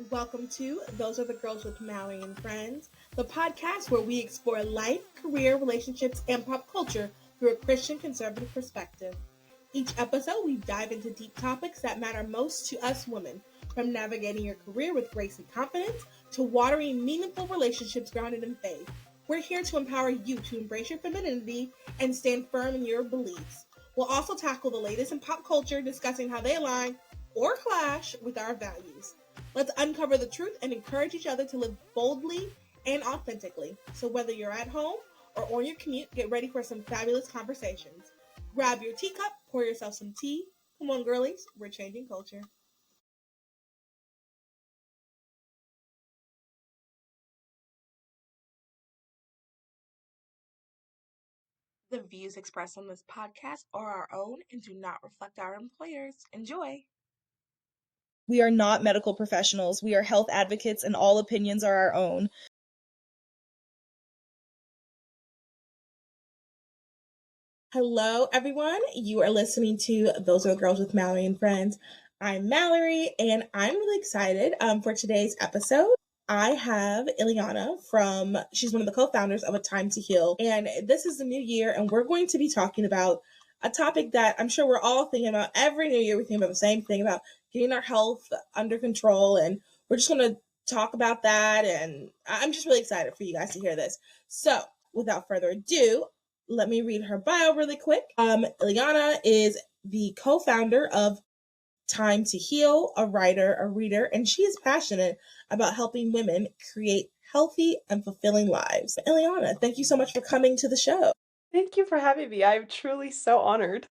Welcome to Those Are the Girls with Mallory and Friends, the podcast where we explore life, career, relationships, and pop culture through a Christian conservative perspective. Each episode, we dive into deep topics that matter most to us women, from navigating your career with grace and confidence to watering meaningful relationships grounded in faith. We're here to empower you to embrace your femininity and stand firm in your beliefs. We'll also tackle the latest in pop culture, discussing how they align or clash with our values. Let's uncover the truth and encourage each other to live boldly and authentically. So whether you're at home or on your commute, get ready for some fabulous conversations. Grab your teacup, pour yourself some tea. Come on, girlies, we're changing culture. The views expressed on this podcast are our own and do not reflect our employers. Enjoy. We are not medical professionals. We are health advocates, and all opinions are our own. Hello, everyone. You are listening to Those Are the Girls with Mallory and Friends. I'm Mallory, and I'm really excited for today's episode. I have Illiana she's one of the co-founders of A Thyme to Heal, and this is the new year, and we're going to be talking about a topic that I'm sure we're all thinking about. Every new year we think about the same thing, about getting our health under control, and we're just going to talk about that, and I'm just really excited for you guys to hear this. So, without further ado, let me read her bio really quick. Ileana is the co-founder of Thyme to Heal, a writer, a reader, and she is passionate about helping women create healthy and fulfilling lives. Ileana, thank you so much for coming to the show. Thank you for having me. I'm truly so honored.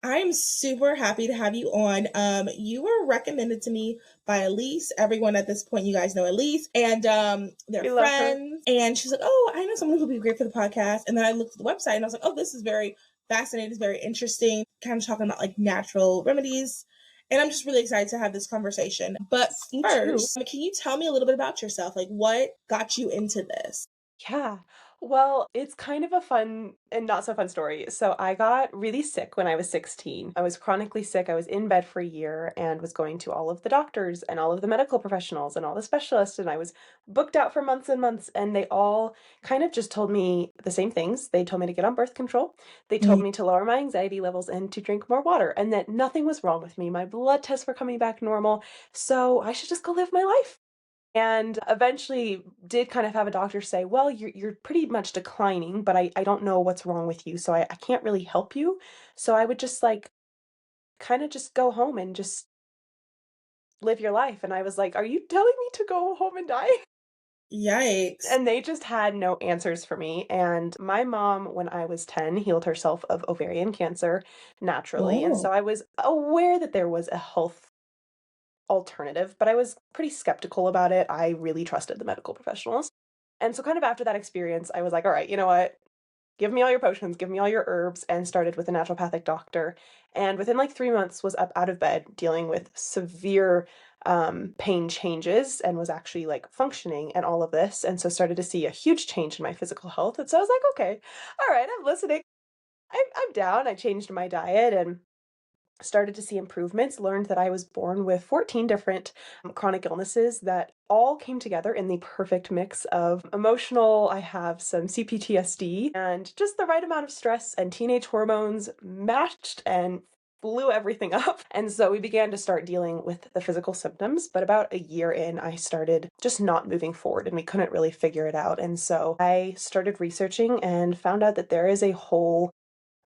I'm super happy to have you on. You were recommended to me by Elise. Everyone at this point, you guys know Elise, and they're friends. And she's like, "Oh, I know someone who'd be great for the podcast." And then I looked at the website, and I was like, "Oh, this is very fascinating. It's very interesting. Kind of talking about like natural remedies." And I'm just really excited to have this conversation. But first, can you tell me a little bit about yourself? Like, what got you into this? Yeah. Well, it's kind of a fun and not so fun story. So I got really sick when I was 16. I was chronically sick. I was in bed for a year and was going to all of the doctors and all of the medical professionals and all the specialists. And I was booked out for months and months. And they all kind of just told me the same things. They told me to get on birth control. They told me to lower my anxiety levels and to drink more water, and that nothing was wrong with me. My blood tests were coming back normal. So I should just go live my life. And eventually did kind of have a doctor say, well, you're pretty much declining, but I don't know what's wrong with you, so I can't really help you. So I would just like kind of just go home and just live your life. And I was like, are you telling me to go home and die? Yikes. And they just had no answers for me. And my mom, when I was 10, healed herself of ovarian cancer naturally. And so I was aware that there was a health alternative, but I was pretty skeptical about it. I really trusted the medical professionals. And so kind of after that experience, I was like, all right, you know what? Give me all your potions, give me all your herbs, and started with a naturopathic doctor. And within like 3 months was up out of bed dealing with severe pain changes and was actually like functioning and all of this. And so started to see a huge change in my physical health. And so I was like, okay, all right, I'm listening. I'm down. I changed my diet and started to see improvements, learned that I was born with 14 different chronic illnesses that all came together in the perfect mix of emotional. I have some CPTSD and just the right amount of stress and teenage hormones matched and blew everything up. And so we began to start dealing with the physical symptoms. But about a year in, I started just not moving forward and we couldn't really figure it out. And so I started researching and found out that there is a whole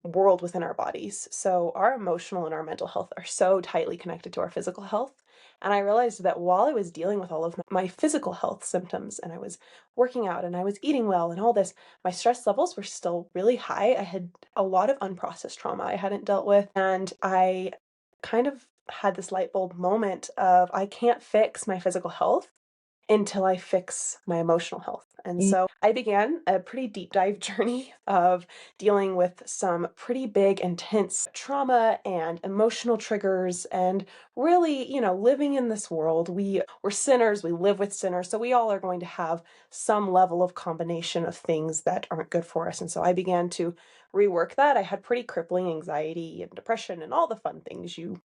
world within our bodies. So our emotional and our mental health are so tightly connected to our physical health. And I realized that while I was dealing with all of my physical health symptoms and I was working out and I was eating well and all this, my stress levels were still really high. I had a lot of unprocessed trauma I hadn't dealt with. And I kind of had this light bulb moment of I can't fix my physical health until I fix my emotional health. And so I began a pretty deep dive journey of dealing with some pretty big, intense trauma and emotional triggers and really, living in this world. We're sinners, we live with sinners. So we all are going to have some level of combination of things that aren't good for us. And so I began to rework that. I had pretty crippling anxiety and depression and all the fun things you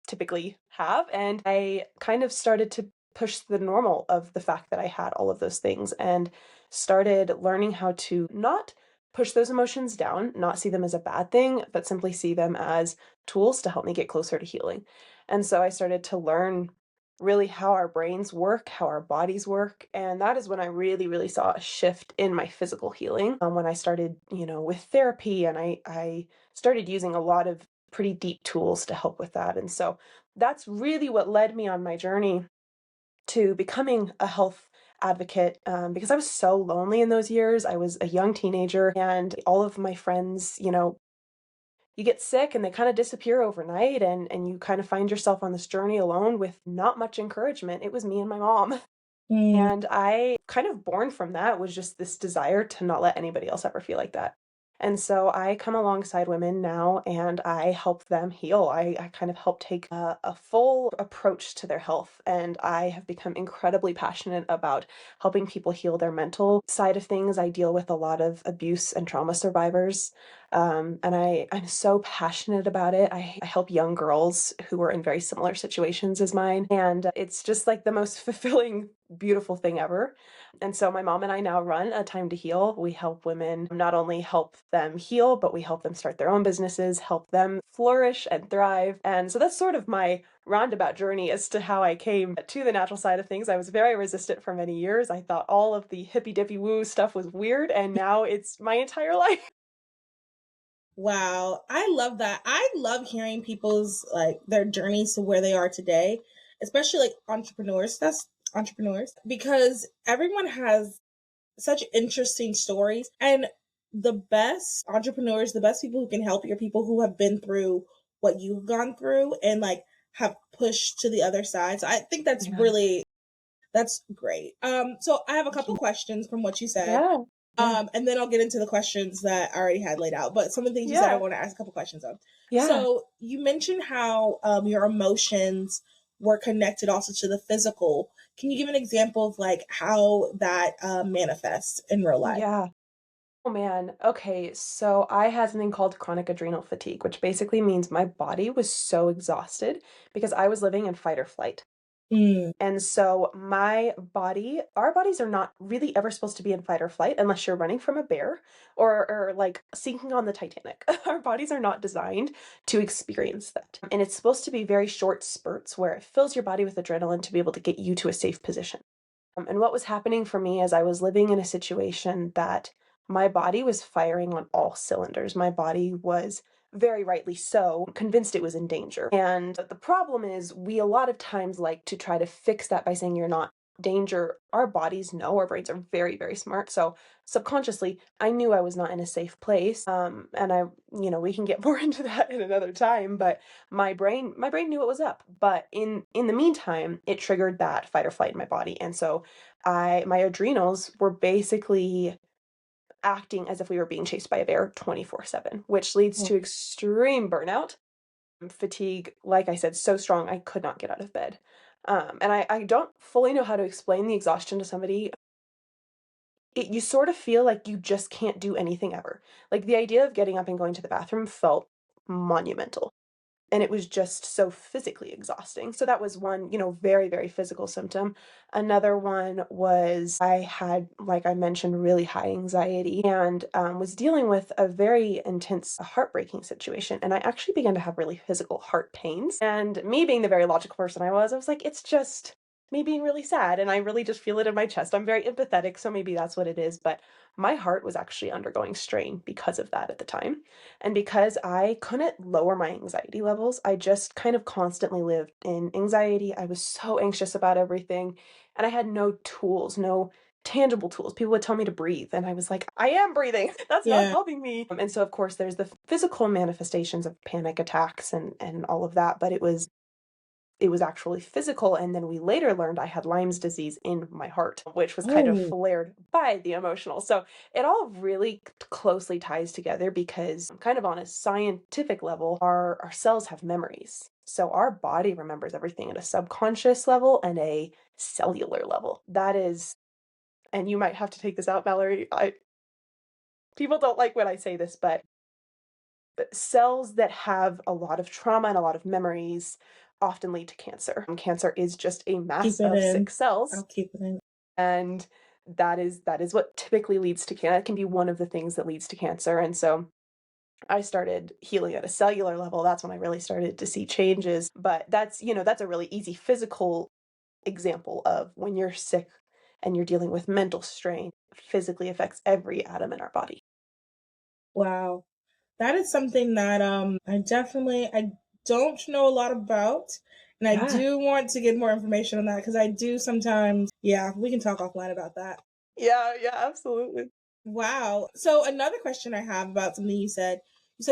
typically have. And I kind of started to push the normal of the fact that I had all of those things and started learning how to not push those emotions down, not see them as a bad thing, but simply see them as tools to help me get closer to healing. And so I started to learn really how our brains work, how our bodies work. And that is when I really, really saw a shift in my physical healing. When I started, with therapy, and I started using a lot of pretty deep tools to help with that. And so that's really what led me on my journey to becoming a health advocate, because I was so lonely in those years. I was a young teenager, and all of my friends, you get sick and they kind of disappear overnight, and you kind of find yourself on this journey alone with not much encouragement. It was me and my mom. Mm. And I kind of born from that was just this desire to not let anybody else ever feel like that. And so I come alongside women now and I help them heal. I kind of help take a full approach to their health. And I have become incredibly passionate about helping people heal their mental side of things. I deal with a lot of abuse and trauma survivors. And I'm so passionate about it. I help young girls who are in very similar situations as mine. And it's just like the most fulfilling, beautiful thing ever. And so my mom and I now run a Time to Heal. We help women not only help them heal, but we help them start their own businesses, help them flourish and thrive. And so that's sort of my roundabout journey as to how I came to the natural side of things. I was very resistant for many years. I thought all of the hippy dippy woo stuff was weird, and now it's my entire life. Wow, I love that. I love hearing people's like their journeys to where they are today, especially like entrepreneurs. That's entrepreneurs because everyone has such interesting stories, and the best entrepreneurs, the best people who can help you are people who have been through what you've gone through and like have pushed to the other side. So I think that's Yeah. really that's great. So I have a Thank couple you. questions from what you said. Yeah. Yeah. And then I'll get into the questions that I already had laid out. But some of the things you said, I Yeah. want to ask a couple questions of. Yeah. So you mentioned how your emotions were connected also to the physical. Can you give an example of like how that manifests in real life? Yeah. Oh man. Okay. So I had something called chronic adrenal fatigue, which basically means my body was so exhausted because I was living in fight or flight. Mm, And so our bodies are not really ever supposed to be in fight or flight unless you're running from a bear or like sinking on the Titanic. Our bodies are not designed to experience that. And it's supposed to be very short spurts where it fills your body with adrenaline to be able to get you to a safe position. And what was happening for me is I was living in a situation that my body was firing on all cylinders. My body was very rightly so convinced it was in danger. And the problem is, we a lot of times like to try to fix that by saying you're not danger. Our bodies know, our brains are very, very smart. So subconsciously, I knew I was not in a safe place. And we can get more into that in another time, but my brain knew it was up, but in the meantime it triggered that fight or flight in my body. And so my adrenals were basically acting as if we were being chased by a bear 24/7, which leads mm, to extreme burnout, fatigue, like I said, so strong I could not get out of bed. And I don't fully know how to explain the exhaustion to somebody. You sort of feel like you just can't do anything ever. Like the idea of getting up and going to the bathroom felt monumental, and it was just so physically exhausting. So that was one, very, very physical symptom. Another one was I had, like I mentioned, really high anxiety, and was dealing with a very intense, heartbreaking situation. And I actually began to have really physical heart pains. And me being the very logical person I was like, it's just me being really sad. And I really just feel it in my chest. I'm very empathetic, so maybe that's what it is. But my heart was actually undergoing strain because of that at the time. And because I couldn't lower my anxiety levels, I just kind of constantly lived in anxiety. I was so anxious about everything, and I had no tools, no tangible tools. People would tell me to breathe, and I was like, I am breathing. That's not yeah. helping me. And so, of course, there's the physical manifestations of panic attacks and all of that, but it was actually physical. And then we later learned I had Lyme's disease in my heart, which was kind of Oh, flared by the emotional. So it all really closely ties together because, kind of on a scientific level, our cells have memories. So our body remembers everything at a subconscious level and a cellular level. That is, and you might have to take this out, Valerie. People don't like when I say this, but cells that have a lot of trauma and a lot of memories often lead to cancer. Cancer is just a mass Keep it of in. sick cells, I'll keep it in. and that is what typically leads to cancer. It can be one of the things that leads to cancer. And so I started healing at a cellular level. That's when I really started to see changes. But that's a really easy physical example of when you're sick and you're dealing with mental strain, it physically affects every atom in our body. Wow. That is something that I don't know a lot about, and I Yeah. do want to get more information on that because I do sometimes. Yeah, we can talk offline about that. Yeah, yeah, absolutely. Wow. So another question I have about something you said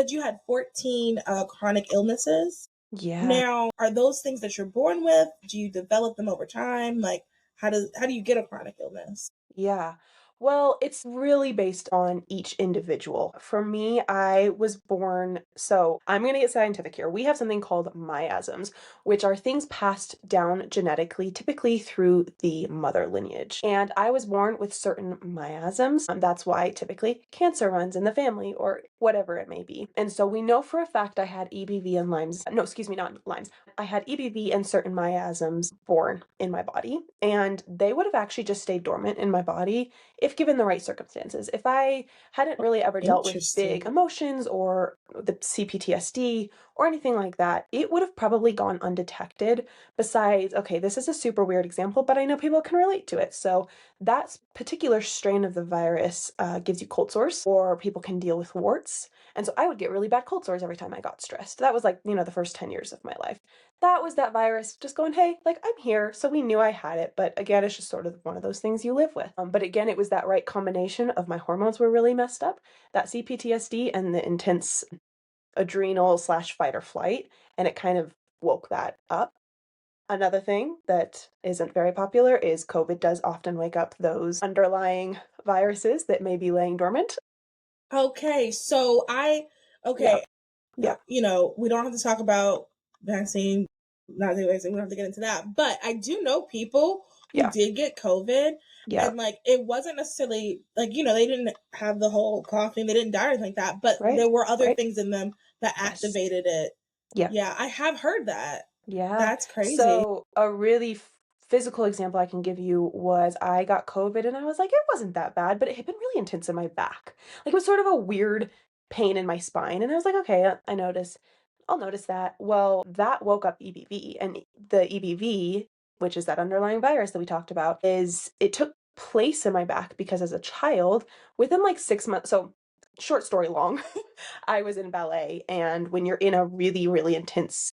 you had 14 chronic illnesses. Yeah. Now, are those things that you're born with? Do you develop them over time? Like how do you get a chronic illness? Yeah. Well, it's really based on each individual. For me, I was born, so I'm going to get scientific here. We have something called miasms, which are things passed down genetically, typically through the mother lineage. And I was born with certain miasms. That's why typically cancer runs in the family or whatever it may be. And so we know for a fact I had EBV and Lyme's. No, excuse me, not Lyme's. I had EBV and certain miasms born in my body, and they would have actually just stayed dormant in my body if given the right circumstances. If I hadn't really ever dealt with big Interesting. emotions or the CPTSD or anything like that, it would have probably gone undetected. Besides, okay, this is a super weird example, but I know people can relate to it. So that particular strain of the virus gives you cold sores, or people can deal with warts. And so I would get really bad cold sores every time I got stressed. That was like, the first 10 years of my life. That was that virus just going, hey, like I'm here. So we knew I had it. But again, it's just sort of one of those things you live with. But again, it was that right combination of my hormones were really messed up, that CPTSD and the intense adrenal slash fight or flight. And it kind of woke that up. Another thing that isn't very popular is COVID does often wake up those underlying viruses that may be laying dormant. Okay, so I okay, Yep. Yep. we don't have to talk about vaccine, not the vaccine, we don't have to get into that. But I do know people who Yeah. did get COVID Yeah. and like it wasn't necessarily like, they didn't have the whole coughing, they didn't die or anything like that, but Right. there were other Right. things in them that Yes. activated it. Yeah. Yeah, I have heard that. Yeah. That's crazy. So a really physical example I can give you was I got COVID and I was like, it wasn't that bad, but it had been really intense in my back. Like it was sort of a weird pain in my spine. And I was like, okay, I'll notice that. Well, that woke up EBV, and the EBV, which is that underlying virus that we talked about, it took place in my back because as a child, within like 6 months, so short story long, I was in ballet. And when you're in a really, really intense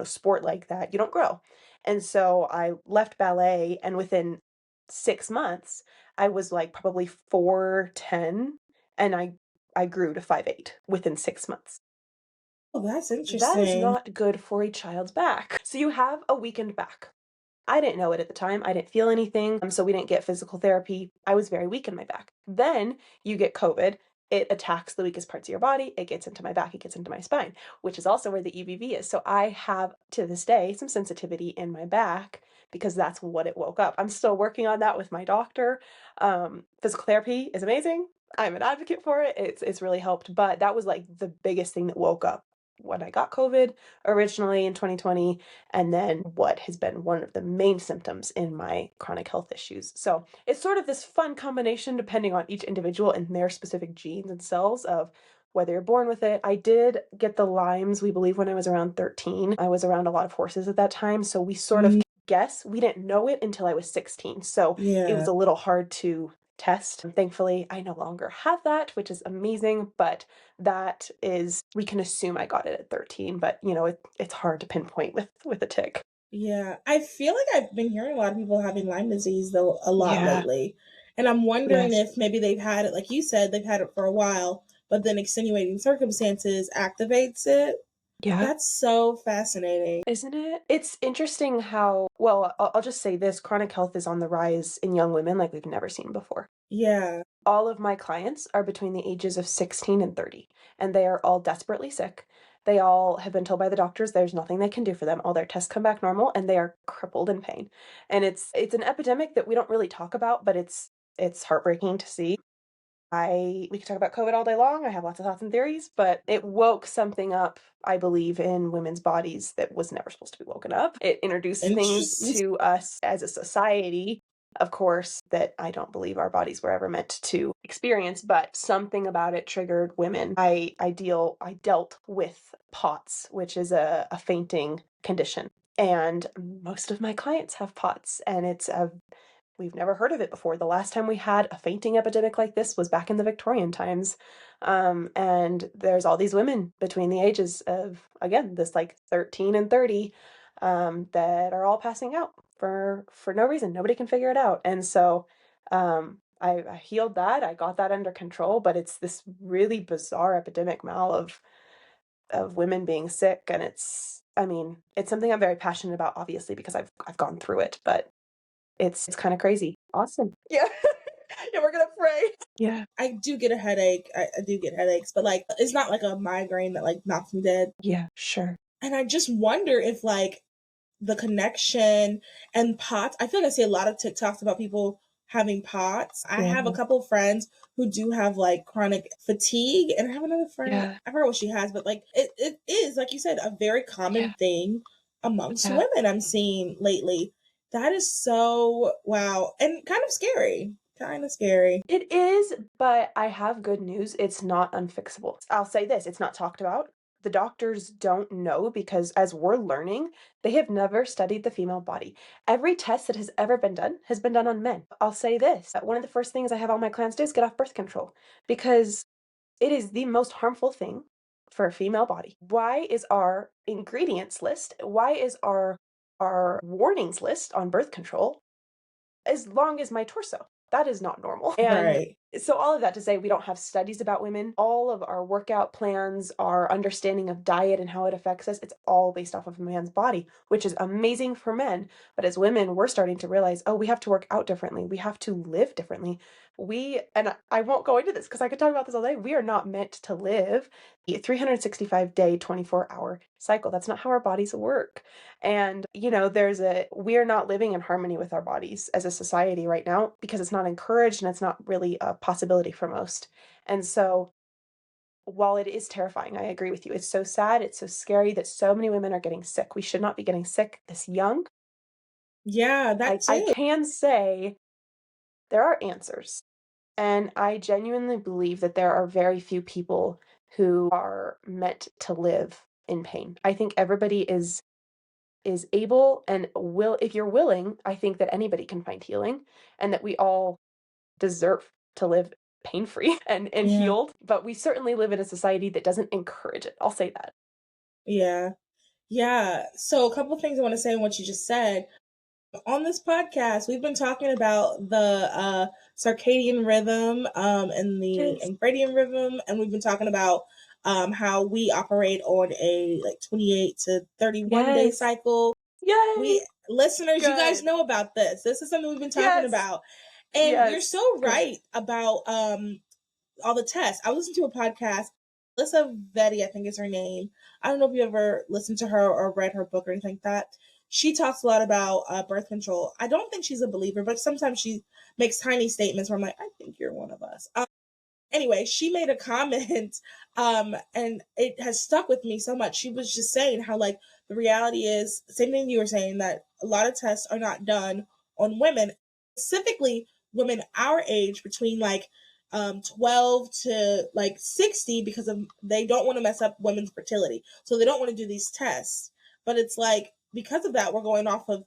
sport like that, you don't grow. And so I left ballet, and within 6 months, I was like probably 4'10", and I grew to 5'8" within 6 months. Oh, that's That is interesting. not good for a child's back. So you have a weakened back. I didn't know it at the time. I didn't feel anything. So we didn't get physical therapy. I was very weak in my back. Then you get COVID. It attacks the weakest parts of your body. It gets into my back. It gets into my spine, which is also where the EBV is. So I have, to this day, some sensitivity in my back because that's what it woke up. I'm still working on that with my doctor. Physical therapy is amazing. I'm an advocate for it. It's really helped. But that was like the biggest thing that woke up when I got COVID originally in 2020, and then what has been one of the main symptoms in my chronic health issues. So it's sort of this fun combination depending on each individual and their specific genes and cells of whether you're born with it. I did get the Lyme's, we believe, when I was around 13. I was around a lot of horses at that time, so we sort of guess. We didn't know it until I was 16, so it was Yeah. a little hard to test. Thankfully, I no longer have that, which is amazing, but we can assume I got it at 13, but it's hard to pinpoint with a tick. Yeah, I feel like I've been hearing a lot of people having Lyme disease though a lot Yeah. lately. And I'm wondering Yes. if maybe they've had it, like you said, they've had it for a while, but then extenuating circumstances activates it. Yeah. That's so fascinating. Isn't it? It's interesting how, well, I'll just say this, chronic health is on the rise in young women like we've never seen before. Yeah. All of my clients are between the ages of 16 and 30, and they are all desperately sick. They all have been told by the doctors there's nothing they can do for them. All their tests come back normal, and they are crippled in pain. And it's an epidemic that we don't really talk about, but it's heartbreaking to see. We could talk about COVID all day long. I have lots of thoughts and theories, but it woke something up, I believe, in women's bodies that was never supposed to be woken up. It introduced things Interesting. to us as a society, of course, that I don't believe our bodies were ever meant to experience, but something about it triggered women. I dealt with POTS, which is a fainting condition. And most of my clients have POTS, and we've never heard of it before. The last time we had a fainting epidemic like this was back in the Victorian times. And there's all these women between the ages of, again, this like 13 and 30, that are all passing out for no reason. Nobody can figure it out. And so I healed that. I got that under control, but it's this really bizarre epidemic, Mal, of women being sick. And it's something I'm very passionate about, obviously, because I've gone through it, but it's kind of crazy. Awesome. Yeah. Yeah, we're gonna pray. Yeah. I do get a headache. I do get headaches, but like it's not like a migraine that like knocks me dead. Yeah, sure. And I just wonder if like the connection and POTS. I feel like I see a lot of TikToks about people having POTS. I have a couple of friends who do have like chronic fatigue, and I have another friend. I forgot what she has, but like it is, like you said, a very common thing amongst women I'm seeing lately. That is so wow, and kind of scary. Kind of scary. It is, but I have good news. It's not unfixable. I'll say this, it's not talked about. The doctors don't know because as we're learning, they have never studied the female body. Every test that has ever been done has been done on men. I'll say this, one of the first things I have all my clients do is get off birth control because it is the most harmful thing for a female body. Why is our ingredients list, why is our warnings list on birth control as long as my torso? That is not normal. And Right. so all of that to say, we don't have studies about women. All of our workout plans, our understanding of diet and how it affects us, it's all based off of a man's body, which is amazing for men. But as women, we're starting to realize, oh, we have to work out differently. We have to live differently. And I won't go into this because I could talk about this all day. We are not meant to live a 365-day, 24-hour cycle. That's not how our bodies work. And, we are not living in harmony with our bodies as a society right now because it's not encouraged and it's not really a possibility for most. And so while it is terrifying, I agree with you. It's so sad. It's so scary that so many women are getting sick. We should not be getting sick this young. Yeah, that's I it. can say there are answers. And I genuinely believe that there are very few people who are meant to live in pain. I think everybody is able and will, if you're willing, I think that anybody can find healing and that we all deserve to live pain-free and healed, but we certainly live in a society that doesn't encourage it. I'll say that. Yeah. Yeah. So a couple of things I want to say on what you just said. On this podcast, we've been talking about the circadian rhythm and the infradian rhythm, and we've been talking about how we operate on a like 28 to 31 day cycle. Yay! Listeners, you guys know about this. This is something we've been talking about. And you're so right about all the tests. I listened to a podcast. Alyssa Vetti, I think is her name. I don't know if you ever listened to her or read her book or anything like that. She talks a lot about birth control. I don't think she's a believer, but sometimes she makes tiny statements where I'm like, I think you're one of us. Anyway, she made a comment, and it has stuck with me so much. She was just saying how, like, the reality is, same thing you were saying, that a lot of tests are not done on women, specifically women our age, between like 12 to like 60, because of they don't want to mess up women's fertility. So they don't want to do these tests. But it's like, because of that, we're going off of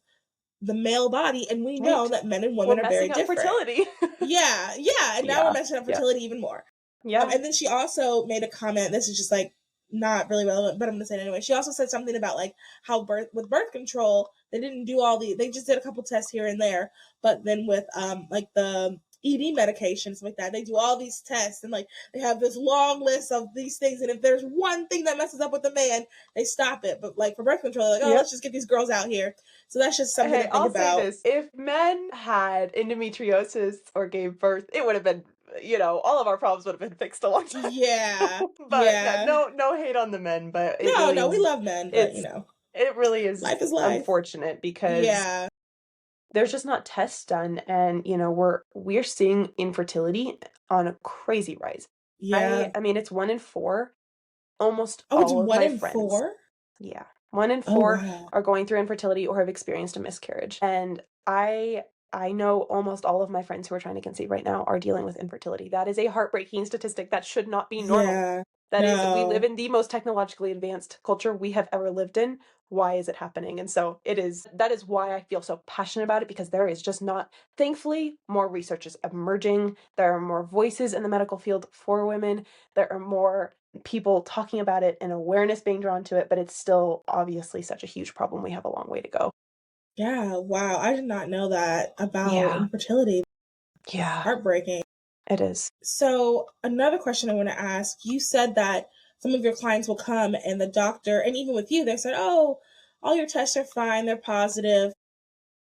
the male body, and we know that men and women are very different. Fertility. Yeah. And now we're messing up fertility even more. Yeah. And then she also made a comment. This is just like not really relevant, but I'm gonna say it anyway. She also said something about like how with birth control, they didn't do they just did a couple tests here and there, but then with like the ED medication, stuff like that, they do all these tests, and like they have this long list of these things, and if there's one thing that messes up with the man, they stop it. But like for birth control, they're like, let's just get these girls out here. So that's just something to think about. I'll say this. If men had endometriosis or gave birth, it would have been, all of our problems would have been fixed a long time. Yeah. But no hate on the men, but we love men, but it really is life is life. unfortunate because there's just not tests done, and we're seeing infertility on a crazy rise. Yeah. I mean, it's 1 in 4. Almost Oh, it's all of one my in friends, four? yeah, 1 in 4 Oh, are going through infertility or have experienced a miscarriage. And I know almost all of my friends who are trying to conceive right now are dealing with infertility. That is a heartbreaking statistic. That should not be normal. yeah. That is, we live No. in the most technologically advanced culture we have ever lived in. Why is it happening? And so that is why I feel so passionate about it, because there is just not, thankfully, more research is emerging. There are more voices in the medical field for women. There are more people talking about it and awareness being drawn to it, but it's still obviously such a huge problem. We have a long way to go. Yeah, wow. I did not know that about Yeah. infertility. Yeah, Heartbreaking. it is. So, another question I want to ask, you said that some of your clients will come and the doctor, and even with you, they said, oh, all your tests are fine, they're positive,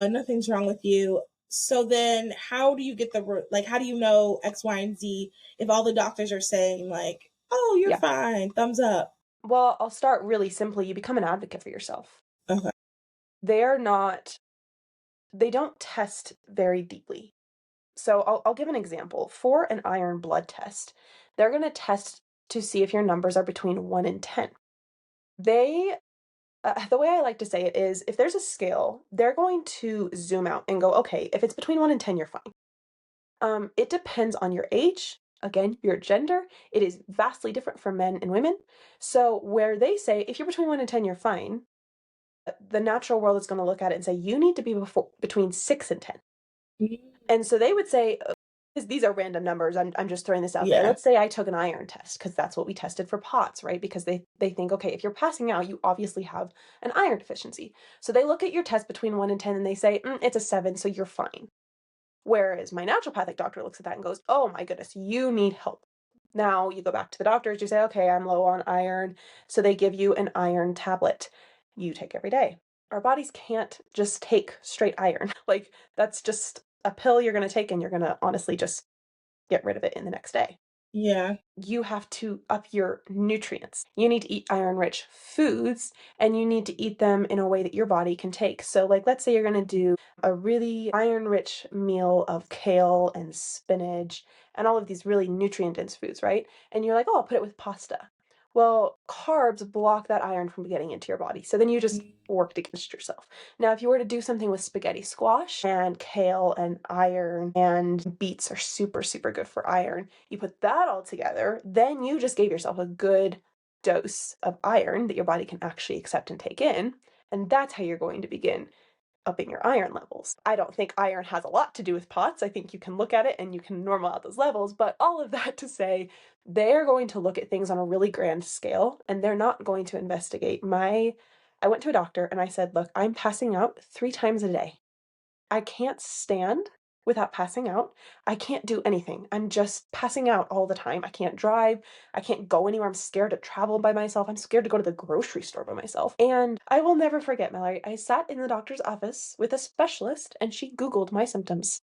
nothing's wrong with you. So then how do you get like, how do you know X, Y, and Z if all the doctors are saying, like, oh, you're Yeah. fine, thumbs up? Well, I'll start really simply. You become an advocate for yourself. Okay. They're not, they don't test very deeply. So I'll give an example. For an iron blood test, they're going to test to see if your numbers are between 1 and 10. They, the way I like to say it is, if there's a scale, they're going to zoom out and go, okay, if it's between 1 and 10, you're fine. It depends on your age, again, your gender. It is vastly different for men and women. So where they say, if you're between 1 and 10, you're fine, the natural world is going to look at it and say, you need to be between 6 and 10. And so they would say, these are random numbers. I'm just throwing this out there. Yeah. Let's say I took an iron test, because that's what we tested for POTS, right? Because they think, okay, if you're passing out, you obviously have an iron deficiency. So they look at your test between 1 and 10 and they say, it's a 7, so you're fine. Whereas my naturopathic doctor looks at that and goes, oh my goodness, you need help. Now you go back to the doctors, you say, okay, I'm low on iron. So they give you an iron tablet you take every day. Our bodies can't just take straight iron. Like, that's just a pill you're going to take and you're going to honestly just get rid of it in the next day. Yeah. You have to up your nutrients. You need to eat iron-rich foods, and you need to eat them in a way that your body can take. So, like, let's say you're going to do a really iron-rich meal of kale and spinach and all of these really nutrient-dense foods, right? And you're like, oh, I'll put it with pasta. Well, carbs block that iron from getting into your body. So then you just worked against yourself. Now, if you were to do something with spaghetti squash and kale and iron, and beets are super, super good for iron, you put that all together, then you just gave yourself a good dose of iron that your body can actually accept and take in. And that's how you're going to begin upping your iron levels. I don't think iron has a lot to do with POTS. I think you can look at it and you can normal out those levels, but all of that to say, they're going to look at things on a really grand scale, and they're not going to investigate. I went to a doctor and I said, look, I'm passing out 3 times a day. I can't stand without passing out. I can't do anything. I'm just passing out all the time. I can't drive. I can't go anywhere. I'm scared to travel by myself. I'm scared to go to the grocery store by myself. And I will never forget, Mallory. I sat in the doctor's office with a specialist and she Googled my symptoms.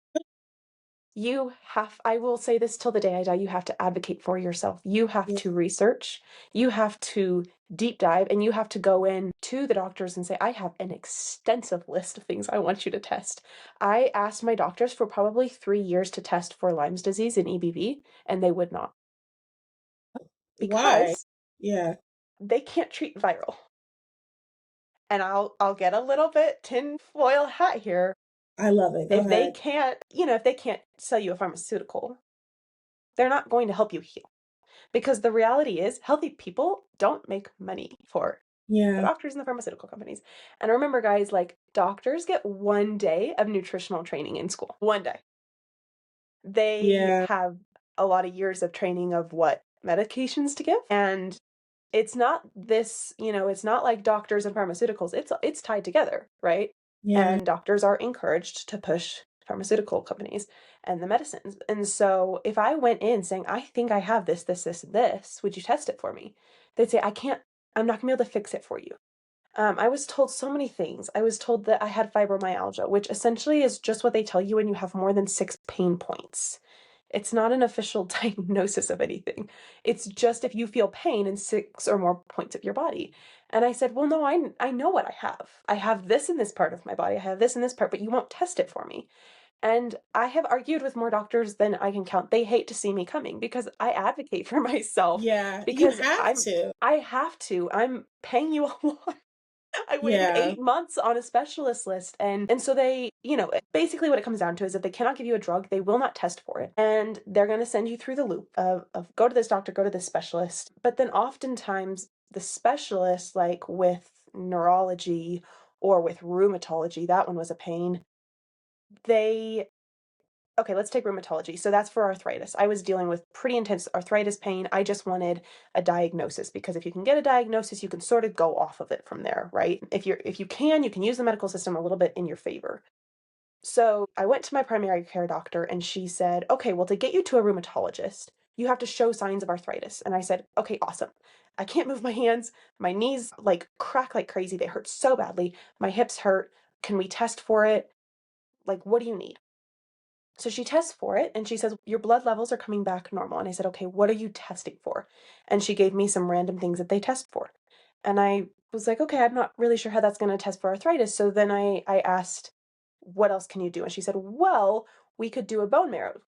I will say this till the day I die, you have to advocate for yourself. You have Yeah. to research, you have to deep dive, and you have to go in to the doctors and say, I have an extensive list of things I want you to test. I asked my doctors for probably 3 years to test for Lyme's disease and EBV, and they would not, Why? because Yeah. they can't treat viral. And I'll get a little bit tinfoil hat here. I love it. Go If they ahead. can't, if they can't sell you a pharmaceutical, they're not going to help you heal. Because the reality is, healthy people don't make money for the Yeah. doctors and the pharmaceutical companies. And remember, guys, like, doctors get 1 day of nutritional training in school. 1 day. They Yeah. have a lot of years of training of what medications to give. And it's not this, it's not like doctors and pharmaceuticals. It's tied together, right? Yeah. And doctors are encouraged to push pharmaceutical companies and the medicines. And so if I went in saying, I think I have this, this, this, and this, would you test it for me? They'd say, I'm not gonna be able to fix it for you. I was told so many things. I was told that I had fibromyalgia, which essentially is just what they tell you when you have more than 6 pain points. It's not an official diagnosis of anything. It's just if you feel pain in 6 or more points of your body. And I said, well, no, I know what I have. I have this in this part of my body. I have this in this part, but you won't test it for me. And I have argued with more doctors than I can count. They hate to see me coming because I advocate for myself Yeah, you because have to. I have to. I'm paying you a lot. I waited Yeah. 8 months on a specialist list, and so they, basically what it comes down to is if they cannot give you a drug, they will not test for it, and they're gonna send you through the loop of go to this doctor, go to this specialist. But then oftentimes the specialist, like with neurology or with rheumatology, that one was a pain. They Okay, let's take rheumatology. So that's for arthritis. I was dealing with pretty intense arthritis pain. I just wanted a diagnosis because if you can get a diagnosis, you can sort of go off of it from there, right? If you can, you can use the medical system a little bit in your favor. So I went to my primary care doctor and she said, okay, well, to get you to a rheumatologist, you have to show signs of arthritis. And I said, okay, awesome. I can't move my hands. My knees like crack like crazy. They hurt so badly. My hips hurt. Can we test for it? Like, what do you need? So she tests for it and she says, your blood levels are coming back normal. And I said, okay, what are you testing for? And she gave me some random things that they test for. And I was like, okay, I'm not really sure how that's going to test for arthritis. So then I asked, what else can you do? And she said, well, we could do a bone marrow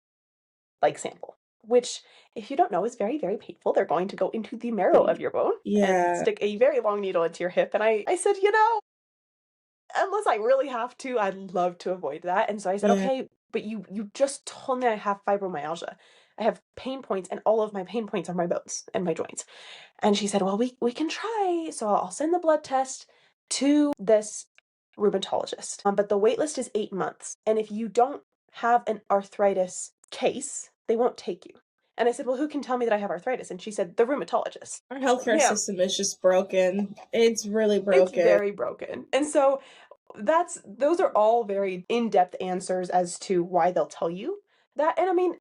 like sample, which if you don't know is very, very painful. They're going to go into the marrow of your bone and Yeah. stick a very long needle into your hip. And I said, unless I really have to, I'd love to avoid that. And so I said, Yeah. okay, but you just told me I have fibromyalgia. I have pain points, and all of my pain points are my bones and my joints. And she said, well, we can try. So I'll send the blood test to this rheumatologist. But the wait list is 8 months. And if you don't have an arthritis case, they won't take you. And I said, well, who can tell me that I have arthritis? And she said, the rheumatologist. Our healthcare Yeah, system is just broken. It's really it's broken. very broken. And so those are all very in-depth answers as to why they'll tell you that. And I mean,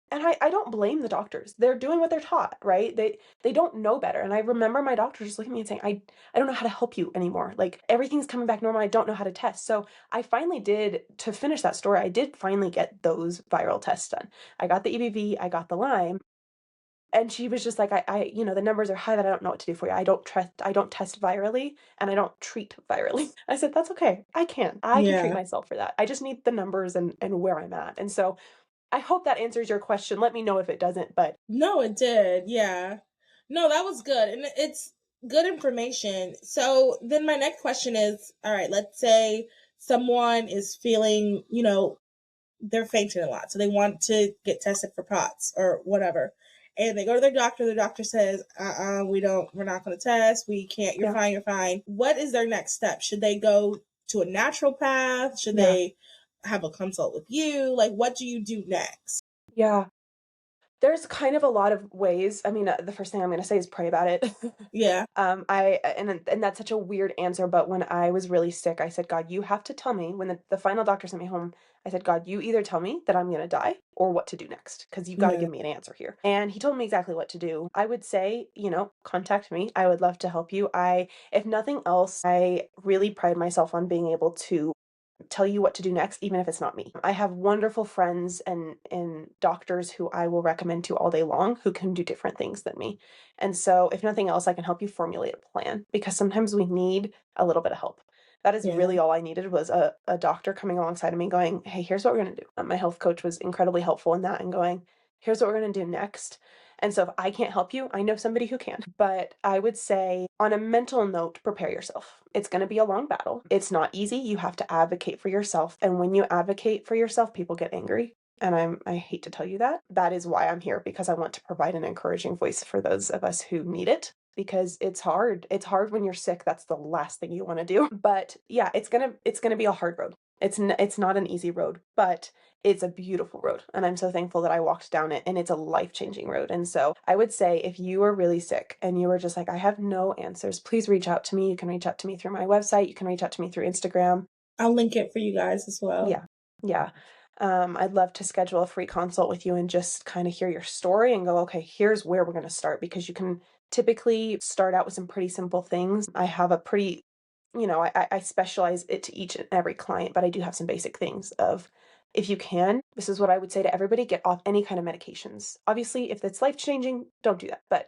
and I don't blame the doctors. They're doing what they're taught, right? They don't know better. And I remember my doctor just looking at me and saying, I don't know how to help you anymore. Like everything's coming back normal. I don't know how to test. So I finally did, to finish that story, I did finally get those viral tests done. I got the EBV, I got the Lyme. And she was just like, the numbers are high that I don't know what to do for you. I don't test virally and I don't treat virally. I said, that's okay. I can treat Yeah. myself for that. I just need the numbers and where I'm at. And so I hope that answers your question. Let me know if it doesn't, but No, it did. Yeah. No, that was good. And it's good information. So then my next question is, all right, let's say someone is feeling, they're fainting a lot. So they want to get tested for POTS or whatever. And they go to their doctor says, we're not going to test. We can't, yeah, you're fine. What is their next step? Should they go to a naturopath? Should yeah, they have a consult with you? Like, what do you do next? yeah. There's kind of a lot of ways. I mean, the first thing I'm going to say is pray about it. Yeah. And that's such a weird answer, but when I was really sick, I said, God, you have to tell me when the final doctor sent me home. I said, God, you either tell me that I'm going to die or what to do next, because you've got to Yeah. give me an answer here. And he told me exactly what to do. I would say, contact me. I would love to help you. If nothing else, I really pride myself on being able to tell you what to do next, even if it's not me. I have wonderful friends and doctors who I will recommend to all day long who can do different things than me. And so, if nothing else, I can help you formulate a plan because sometimes we need a little bit of help. That is Yeah. really all I needed was a doctor coming alongside of me going, hey, here's what we're going to do. My health coach was incredibly helpful in that and going, here's what we're going to do next. And so if I can't help you, I know somebody who can. But I would say on a mental note, prepare yourself. It's going to be a long battle. It's not easy. You have to advocate for yourself. And when you advocate for yourself, people get angry. And I hate to tell you that. That is why I'm here, because I want to provide an encouraging voice for those of us who need it, because it's hard. It's hard when you're sick. That's the last thing you want to do. But yeah, it's going to be a hard road. It's not an easy road, but it's a beautiful road. And I'm so thankful that I walked down it, and it's a life-changing road. And so I would say if you are really sick and you were just like, I have no answers, please reach out to me. You can reach out to me through my website. You can reach out to me through Instagram. I'll link it for you guys as well. Yeah. Yeah. I'd love to schedule a free consult with you and just kind of hear your story and go, okay, here's where we're going to start, because you can typically start out with some pretty simple things. I have a pretty, I specialize it to each and every client, but I do have some basic things of, if you can, this is what I would say to everybody: get off any kind of medications. Obviously, if it's life-changing, don't do that. But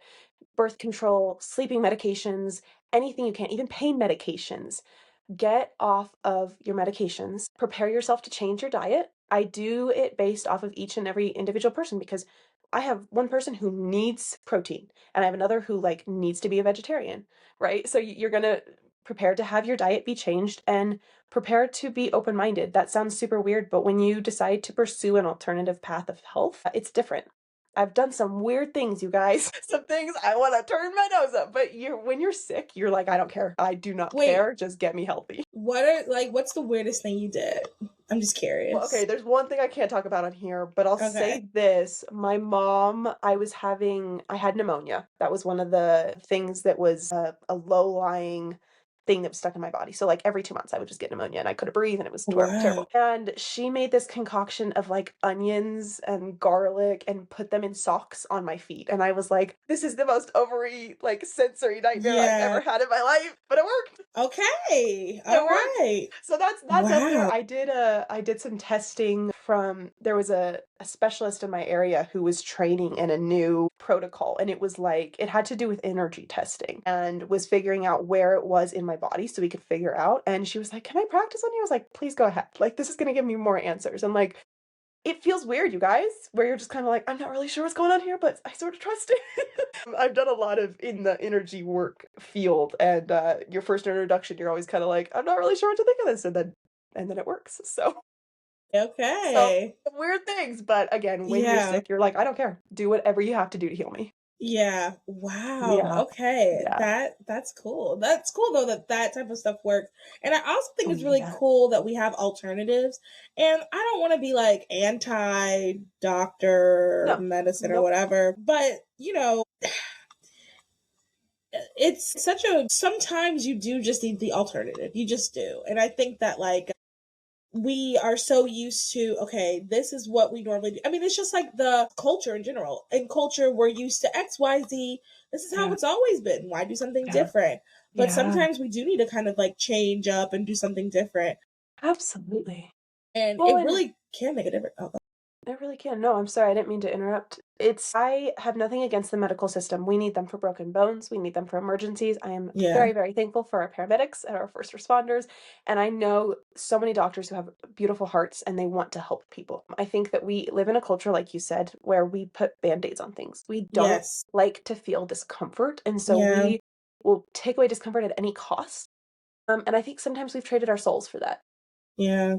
birth control, sleeping medications, anything you can, even pain medications, get off of your medications. Prepare yourself to change your diet. I do it based off of each and every individual person, because I have one person who needs protein and I have another who like needs to be a vegetarian, right? So you're going to prepare to have your diet be changed and prepare to be open-minded. That sounds super weird, but when you decide to pursue an alternative path of health, it's different. I've done some weird things, you guys. Some things I want to turn my nose up, but when you're sick, you're like, I don't care. I do not care. Just get me healthy. What's the weirdest thing you did? I'm just curious. Well, okay, there's one thing I can't talk about on here, but I'll say this. My mom, I had pneumonia. That was one of the things that was a low-lying thing that was stuck in my body. So like every 2 months I would just get pneumonia and I couldn't breathe and it was terrible. And she made this concoction of like onions and garlic and put them in socks on my feet. And I was like, this is the most ovary, like sensory nightmare I've ever had in my life, but it worked. Okay. All right. So that's up there. I did some testing from, there was a specialist in my area who was training in a new protocol, and it was like, it had to do with energy testing and was figuring out where it was in my body so we could figure out. And she was like, can I practice on you? I was like, please go ahead. Like, this is going to give me more answers. And like, it feels weird, you guys, where you're just kind of like, I'm not really sure what's going on here, but I sort of trust it. I've done a lot of in the energy work field, and your first introduction, you're always kind of like, I'm not really sure what to think of this, and then it works. So weird things, but again, when you're sick, you're like, I don't care. Do whatever you have to do to heal me. Yeah. Wow. Okay. That's cool. That's cool though that type of stuff works. And I also think it's really cool that we have alternatives. And I don't want to be like anti-doctor medicine or whatever, but it's sometimes you do just need the alternative. You just do. And I think that like we are so used to, okay, this is what we normally do. I mean, it's just like the culture in general. In culture, we're used to XYZ. This is how it's always been. Why do something different? But sometimes we do need to kind of like change up and do something different. Absolutely. And it really can make a difference. Oh, it really can. No, I'm sorry. I didn't mean to interrupt. I have nothing against the medical system. We need them for broken bones. We need them for emergencies. I am very, very thankful for our paramedics and our first responders. And I know so many doctors who have beautiful hearts and they want to help people. I think that we live in a culture, like you said, where we put band-aids on things. We don't like to feel discomfort. And so we will take away discomfort at any cost. And I think sometimes we've traded our souls for that. Yeah.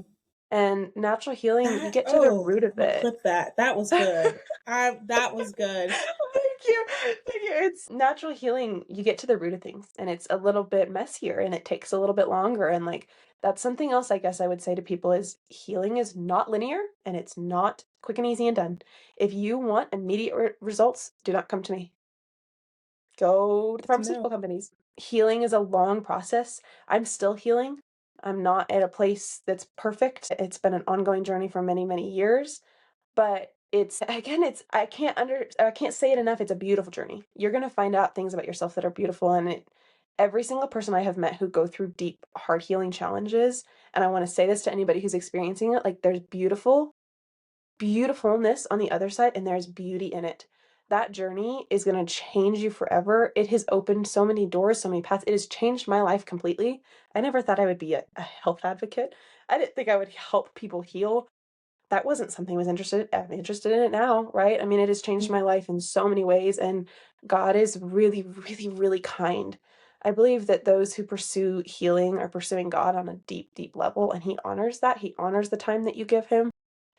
And natural healing, you get to the root of it. Clip that. That was good. That was good. Thank you. It's natural healing. You get to the root of things, and it's a little bit messier, and it takes a little bit longer. And like, that's something else I guess I would say to people is healing is not linear, and it's not quick and easy and done. If you want immediate results, do not come to me. Go to the pharmaceutical companies. Healing is a long process. I'm still healing. I'm not at a place that's perfect. It's been an ongoing journey for many, many years, but I can't say it enough. It's a beautiful journey. You're going to find out things about yourself that are beautiful. And every single person I have met who go through deep, hard healing challenges, and I want to say this to anybody who's experiencing it, like there's beautifulness on the other side, and there's beauty in it. That journey is going to change you forever. It has opened so many doors, so many paths. It has changed my life completely. I never thought I would be a health advocate. I didn't think I would help people heal. That wasn't something I was interested in. I'm interested in it now, right? I mean, it has changed my life in so many ways, and God is really, really, really kind. I believe that those who pursue healing are pursuing God on a deep, deep level, and He honors that. He honors the time that you give Him.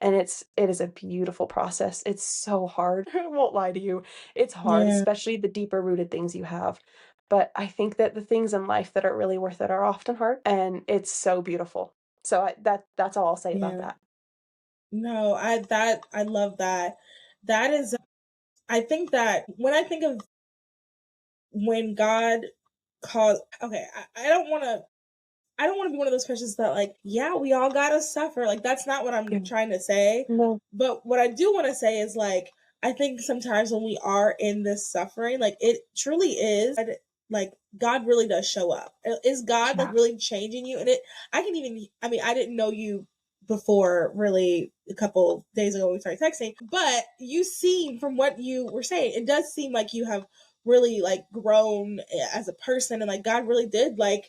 And it is a beautiful process. It's so hard. I won't lie to you. It's hard, especially the deeper rooted things you have. But I think that the things in life that are really worth it are often hard, and it's so beautiful. So that's all I'll say about that. No, I love that. That is, I think that when I think of when God calls, okay, I don't want to be one of those Christians that like, yeah, we all gotta suffer. Like, that's not what I'm trying to say. No. But what I do want to say is like, I think sometimes when we are in this suffering, like it truly is like God really does show up. Is God like really changing you? And I didn't know you before really a couple days ago we started texting. But you seem, from what you were saying, it does seem like you have really like grown as a person, and like God really did, like,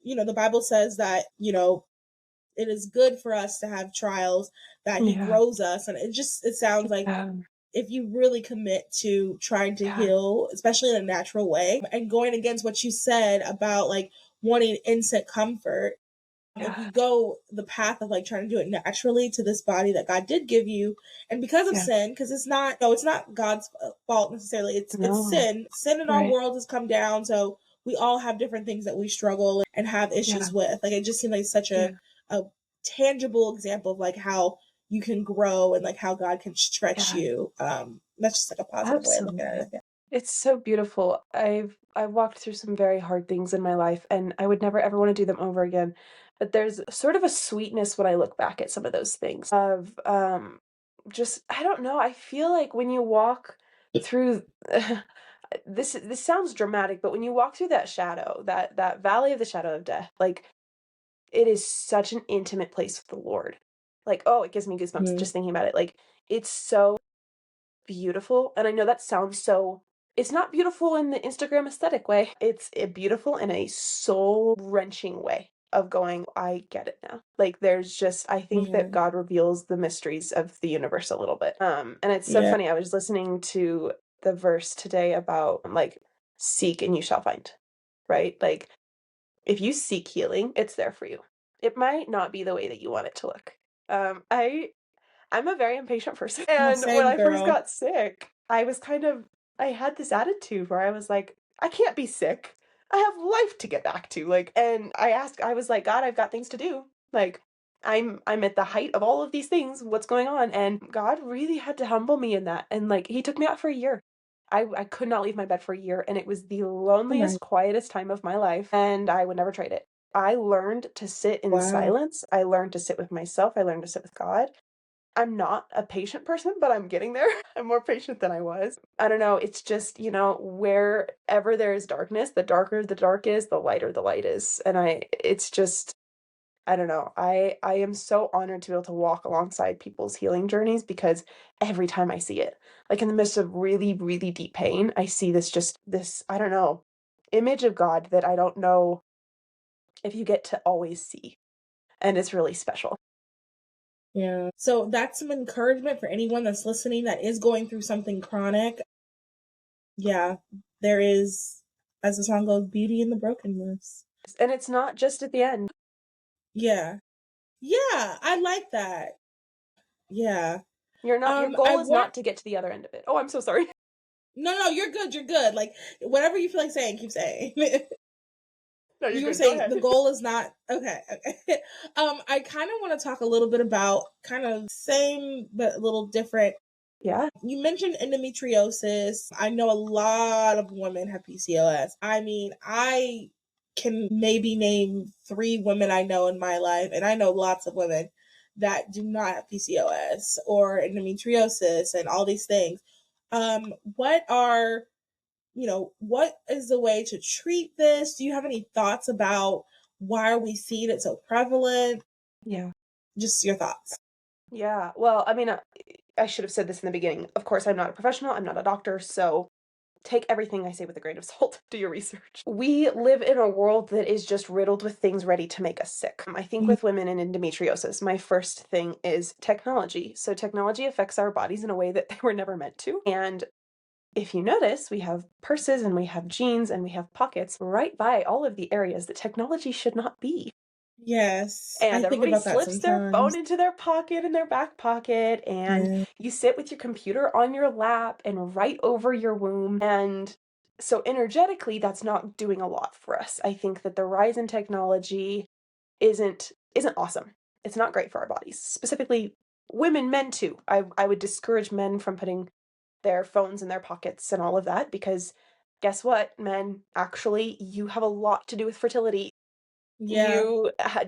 the Bible says that, it is good for us to have trials, that he Yeah. grows us. And it sounds like if you really commit to trying to heal, especially in a natural way, and going against what you said about like wanting instant comfort, if you go the path of like trying to do it naturally to this body that God did give you, and because of sin, because it's not God's fault necessarily, it's sin in our world has come down, so we all have different things that we struggle and have issues with. Like, it just seemed like such a tangible example of like how you can grow and like how God can stretch you. That's just like a positive way of looking at it. It's so beautiful. I've walked through some very hard things in my life, and I would never ever want to do them over again. But there's sort of a sweetness when I look back at some of those things of just, I don't know, I feel like when you walk through this sounds dramatic, but when you walk through that shadow, that valley of the shadow of death, like, it is such an intimate place with the Lord. Like, oh, it gives me goosebumps just thinking about it. Like, it's so beautiful. And I know that sounds so, it's not beautiful in the Instagram aesthetic way. It's beautiful in a soul wrenching way of going, I get it now. Like, there's just, I think that God reveals the mysteries of the universe a little bit. And it's so funny. I was listening to the verse today about like, seek and you shall find, right? Like, if you seek healing, it's there for you. It might not be the way that you want it to look. I'm a very impatient person. And when I first got sick, I had this attitude where I was like, I can't be sick. I have life to get back to. Like, and I was like, God, I've got things to do. Like, I'm at the height of all of these things. What's going on? And God really had to humble me in that. And like, he took me out for a year. I could not leave my bed for a year, and it was the loneliest, quietest time of my life, and I would never trade it. I learned to sit in silence. I learned to sit with myself. I learned to sit with God. I'm not a patient person, but I'm getting there. I'm more patient than I was. I don't know. It's just, wherever there is darkness, the darker the dark is, the lighter the light is. And it's just, I don't know. I am so honored to be able to walk alongside people's healing journeys, because every time I see it, like in the midst of really, really deep pain, I see this, I don't know, image of God that I don't know if you get to always see. And it's really special. Yeah. So that's some encouragement for anyone that's listening that is going through something chronic. Yeah, there is, as the song goes, beauty in the brokenness. And it's not just at the end. Yeah. Yeah, I like that. Yeah. Your goal is not to get to the other end of it. Oh, I'm so sorry. No, you're good. You're good. Like, whatever you feel like saying, keep saying. No, you were saying the goal is not okay. I kind of want to talk a little bit about kind of same but a little different. Yeah. You mentioned endometriosis. I know a lot of women have PCOS. I mean, I can maybe name 3 women I know in my life, and I know lots of women that do not have PCOS or endometriosis and all these things. What is the way to treat this? Do you have any thoughts about why are we seeing it so prevalent? Yeah. Just your thoughts. Yeah. Well, I mean, I should have said this in the beginning. Of course, I'm not a professional. I'm not a doctor. So take everything I say with a grain of salt. Do your research. We live in a world that is just riddled with things ready to make us sick. I think with women in endometriosis, my first thing is technology. So technology affects our bodies in a way that they were never meant to. And if you notice, we have purses and we have jeans and we have pockets right by all of the areas that technology should not be. Yes. And I think everybody about that slips their phone sometimes. into their pocket, in their back pocket, and you sit with your computer on your lap and right over your womb. And so energetically, that's not doing a lot for us. I think that the rise in technology isn't awesome. It's not great for our bodies, specifically women, men too. I would discourage men from putting their phones in their pockets and all of that, because guess what, men, actually, you have a lot to do with fertility. Yeah.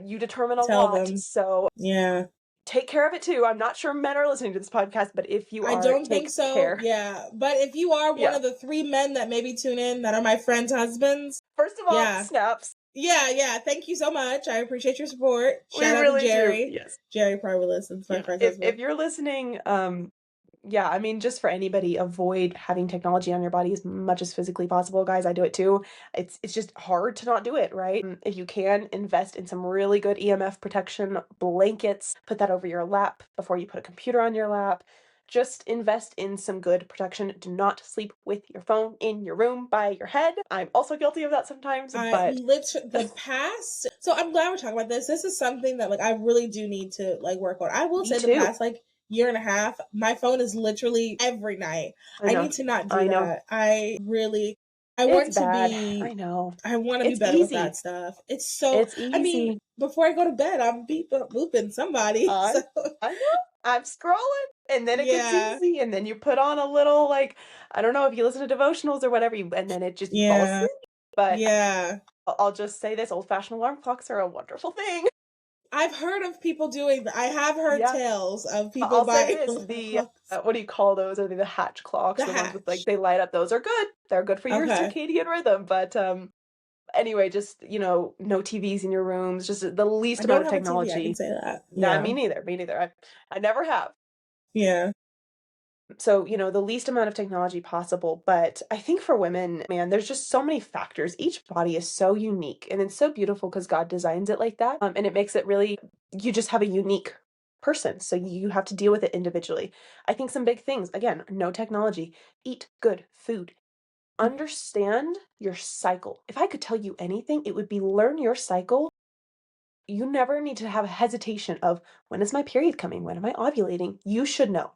You determine a Tell lot. them. So Yeah. take care of it too. I'm not sure men are listening to this podcast, but if you I are, don't think take so. care. Yeah. But if you are one of the 3 men that maybe tune in that are my friends' husbands. First of all, snaps. Yeah. Thank you so much. I appreciate your support. We Shout out to really do. Jerry. Yes. Jerry probably listens, my Yeah. friend's If husband. you're listening, yeah, I mean, just for anybody, avoid having technology on your body as much as physically possible, guys. I do it too. It's just hard to not do it, right? If you can, invest in some really good EMF protection blankets. Put that over your lap before you put a computer on your lap. Just invest in some good protection. Do not sleep with your phone in your room by your head. I'm also guilty of that sometimes, but The past. So I'm glad we're talking about this. This is something that like I really do need to like work on. I will me say the too. past like year and a half, my phone is literally every night. I need to not do that. I want It's to bad. be I know. I want to be It's better with easy. that stuff. It's so It's I mean, easy. before I go to bed, I'm booping somebody. I So I know. I'm scrolling and then it gets yeah. easy and then you put on a little like I don't know if you listen to devotionals or whatever and then it just you fall Yeah. asleep. But Yeah. I'll just say this, old-fashioned alarm clocks are a wonderful thing. I've heard of people doing that. I have heard Yeah. tales of people I'll say buying this, alarm the clocks. what do you call those? Are they the hatch clocks? The The ones with like hatch. they light up. Those are good. They're good for your Okay. circadian rhythm, but anyway, just, no TVs in your rooms, just the I least amount don't of have a TV, I can technology. say that. Nah, Yeah. me neither. Me neither. I never have. Yeah. So, the least amount of technology possible. But I think for women, man, there's just so many factors. Each body is so unique and it's so beautiful because God designs it like that. And it makes it really, you just have a unique person. So you have to deal with it individually. I think some big things, again, no technology, eat good food, understand your cycle. If I could tell you anything, it would be learn your cycle. You never need to have a hesitation of when is my period coming? When am I ovulating? You should know.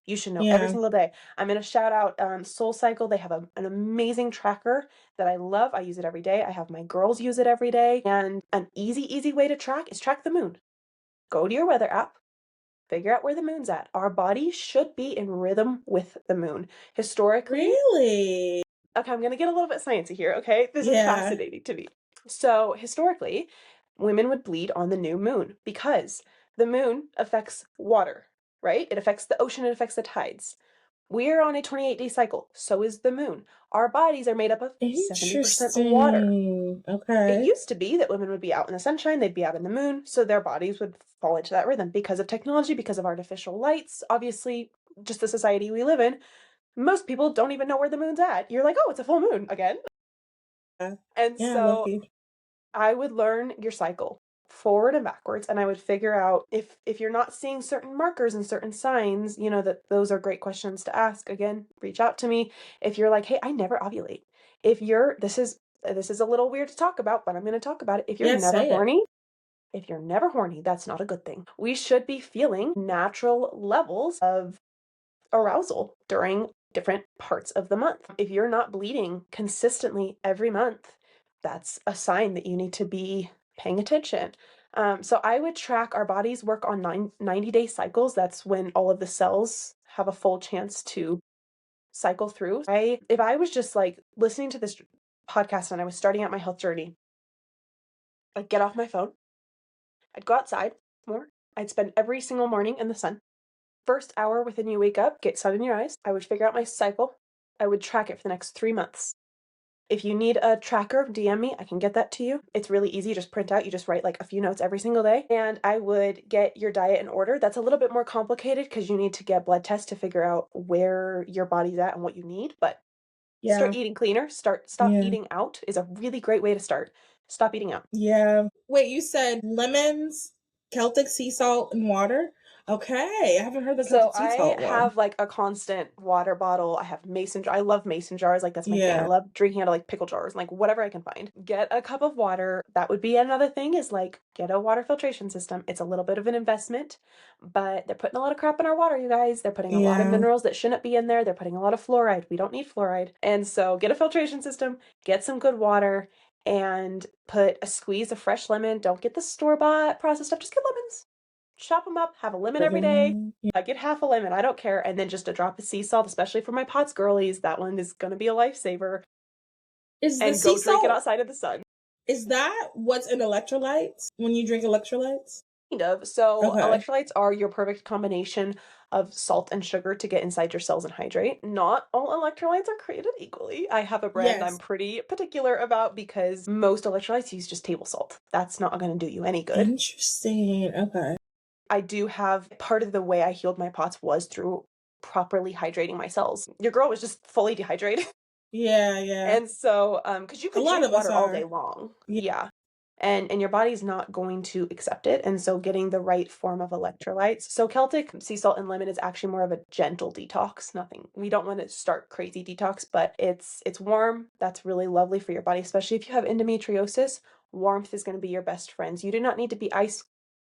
You should know every Yeah. single day. I'm going to shout out Soul Cycle. They have an amazing tracker that I love. I use it every day. I have my girls use it every day. And an easy way to track is track the moon. Go to your weather app, figure out where the moon's at. Our body should be in rhythm with the moon. Historically, Really? okay, I'm going to get a little bit sciencey here, okay? This is Yeah. fascinating to me. So, historically, women would bleed on the new moon because the moon affects water, right? It affects the ocean, it affects the tides. We're on a 28-day cycle. So is the moon. Our bodies are made up of 70% water. Interesting. It Okay. used to be that women would be out in the sunshine, they'd be out in the moon, so their bodies would fall into that rhythm because of technology, because of artificial lights. Obviously, just the society we live in, most people don't even know where the moon's at. You're like, oh, it's a full moon again. Yeah. And Yeah, so Loki. I would learn your cycle forward and backwards, and I would figure out if you're not seeing certain markers and certain signs, that those are great questions to ask. Again, reach out to me. If you're like, hey, I never ovulate. If you're this is a little weird to talk about, but I'm going to talk about it. If you're Yeah, never say it. horny, that's not a good thing. We should be feeling natural levels of arousal during different parts of the month. If you're not bleeding consistently every month, that's a sign that you need to be paying attention. So I would track our bodies work on 90-day cycles. That's when all of the cells have a full chance to cycle through. If I was just like listening to this podcast and I was starting out my health journey, I'd get off my phone. I'd go outside more. I'd spend every single morning in the sun. First hour within you wake up, get sun in your eyes. I would figure out my cycle. I would track it for the next 3 months. If you need a tracker, DM me. I can get that to you. It's really easy. You just print out. You just write like a few notes every single day. And I would get your diet in order. That's a little bit more complicated because you need to get blood tests to figure out where your body's at and what you need. But Yeah. start eating cleaner. Stop Yeah. eating out is a really great way to start. Stop eating out. Yeah. Wait, you said lemons, Celtic sea salt, and water? Okay. I haven't heard the So Celtic sea I salt one. have like a constant water bottle. I have I love mason jars. Like that's my thing. I Yeah. love drinking out of like pickle jars, like whatever I can find. Get a cup of water. That would be another thing is like get a water filtration system. It's a little bit of an investment, but they're putting a lot of crap in our water, you guys. They're putting a lot of Yeah. minerals that shouldn't be in there. They're putting a lot of fluoride. We don't need fluoride. And so get a filtration system, get some good water, and put a squeeze of fresh lemon. Don't get the store-bought processed stuff. Just get lemons. Chop them up, have a lemon every day. I get half a lemon, I don't care. And then just a drop of sea salt, especially for my POTS girlies. That one is going to be a lifesaver. Is the And sea go drink it salt, outside of the sun. is that what's in electrolytes when you drink electrolytes? Kind of. So Okay. electrolytes are your perfect combination of salt and sugar to get inside your cells and hydrate. Not all electrolytes are created equally. I have a brand I'm Yes. pretty particular about because most electrolytes use just table salt. That's not going to do you any good. Interesting. Okay. I do have part of the way I healed my POTS was through properly hydrating my cells. Your girl was just fully dehydrated. Yeah, yeah. And so, because you A could lot drink of us water all day are. long. Yeah. Yeah. And your body's not going to accept it. And so getting the right form of electrolytes. So Celtic sea salt and lemon is actually more of a gentle detox. Nothing. We don't want to start crazy detox, but it's warm. That's really lovely for your body, especially if you have endometriosis. Warmth is going to be your best friends. You do not need to be ice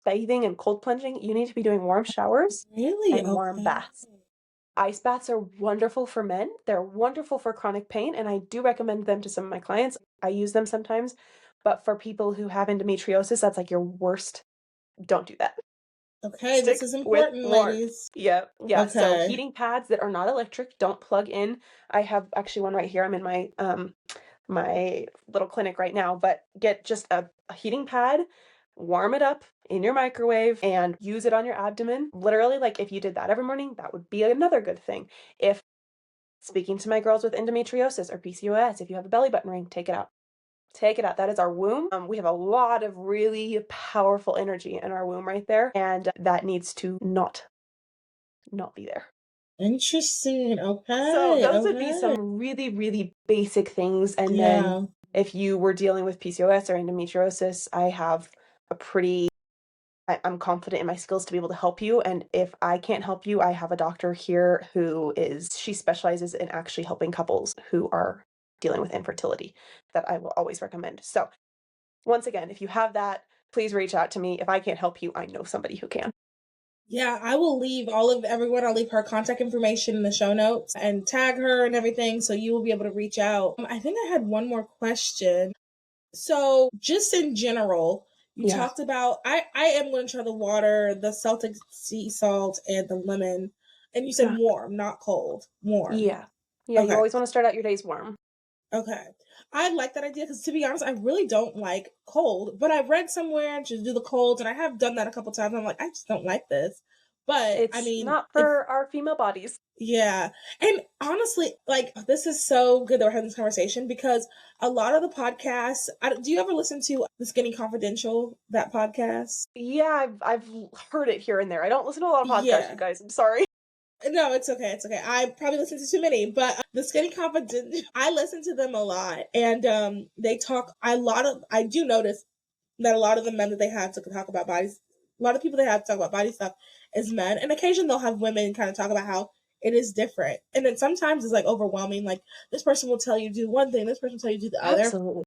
bathing and cold plunging. You need to be doing warm showers Really? and warm Okay. baths. Ice baths are wonderful for men. They're wonderful for chronic pain, and I do recommend them to some of my clients. I use them sometimes, but for people who have endometriosis, that's like your worst. Don't do that. Okay, this Stick is with important, warmth. ladies. Yeah, yeah. So Okay. heating pads that are not electric, don't plug in. I have actually one right here. I'm in my little clinic right now, but get just a heating pad, warm it up in your microwave and use it on your abdomen. Literally, like if you did that every morning, that would be another good thing. If speaking to my girls with endometriosis or PCOS, if you have a belly button ring, take it out. Take it out. That is our womb. We have a lot of really powerful energy in our womb right there, and that needs to not be there. Interesting. So Okay. those would be Okay. some really, really basic things. And then Yeah. if you were dealing with PCOS or endometriosis, I have a pretty I'm confident in my skills to be able to help you. And if I can't help you, I have a doctor here she specializes in actually helping couples who are dealing with infertility that I will always recommend. So once again, if you have that, please reach out to me. If I can't help you, I know somebody who can. Yeah, I will leave everyone. I'll leave her contact information in the show notes and tag her and everything so you will be able to reach out. I think I had one more question. So, just in general, you Yeah. talked about I am going to try the water, the Celtic sea salt, and the lemon. And you said Yeah. warm, not cold. Warm. Yeah. Yeah. You Okay. always want to start out your days warm. Okay. I like that idea because, to be honest, I really don't like cold. But I've read somewhere to do the cold, and I have done that a couple times. I'm like, I just don't like this. But I It's mean, not if for our female bodies. yeah. And honestly, like, this is so good that we're having this conversation because a lot of the podcasts, do you ever listen to The Skinny Confidential, that podcast? Yeah, I've heard it here and there. I don't listen to a lot of podcasts, you Yeah. guys. I'm sorry. No, it's okay. It's okay. I probably listen to too many, but The Skinny Confidential, I listen to them a lot. And they talk I do notice that a lot of the men that they have to talk about bodies, a lot of people they have to talk about body stuff is men. And occasionally they'll have women kind of talk about how it is different. And then sometimes it's like overwhelming. Like this person will tell you do one thing, this person will tell you do the other. Absolutely.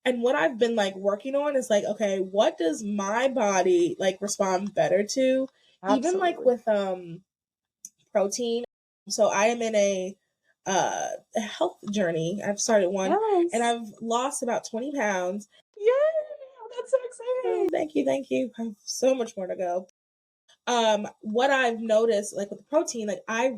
And what I've been like working on is like, okay, what does my body like respond better to? Even like Absolutely. with protein. So I am in a health journey. I've started one and Yes. I've lost about 20 pounds. Yay! That's so Oh, exciting. thank you, thank you. I have so much more to go. What I've noticed, like with the protein, like I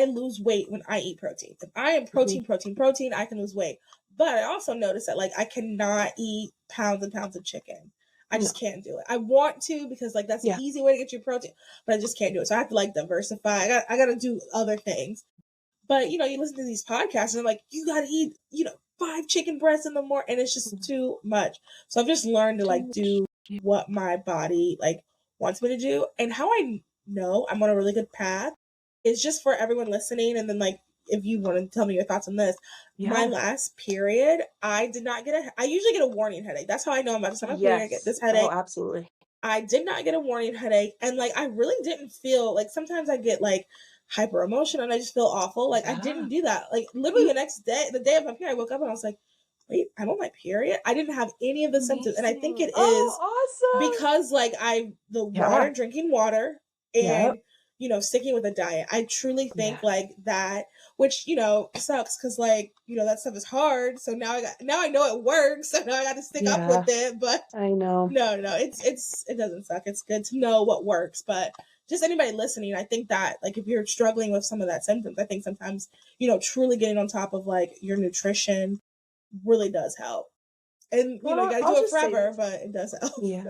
lose weight when I eat protein. If I am Mhm. protein, I can lose weight. But I also notice that like I cannot eat pounds and pounds of chicken. I No. just can't do it. I want to because like that's an Yeah. easy way to get your protein, but I just can't do it. So I have to like diversify. I got to do other things. But you listen to these podcasts and they're like, you gotta eat, 5 chicken breasts in the morning, and it's just Mhm. too much. So I've just learned to Too like much. do Yeah. what my body like wants me to do. And how I know I'm on a really good path is just for everyone listening. And then like if you want to tell me your thoughts on this, my Yeah. last period, I usually get a warning headache. That's how I know I'm about to start my period. I get Yes. this Oh, headache. absolutely. I did not get a warning headache. And like, I really didn't feel like sometimes I get like hyper emotional and I just feel awful. Like, I Yeah. didn't do that. Like, literally the next day, the day of my period, I woke up and I was like, wait, I'm on my period? I didn't have any of the symptoms. And I think Amazing. it is Oh, awesome. because like Yeah. drinking water Yep. and, sticking with a diet. I truly think Yeah. like that, which, sucks because like, that stuff is hard. So now I know it works. So now I got to stick up with Yeah. it. But I know. no, it doesn't suck. It's good to know what works, but just anybody listening, I think that like if you're struggling with some of that symptoms, I think sometimes, truly getting on top of like your nutrition really does help. And you Well, got to do I'll it just say forever, this. but it does help. Yeah.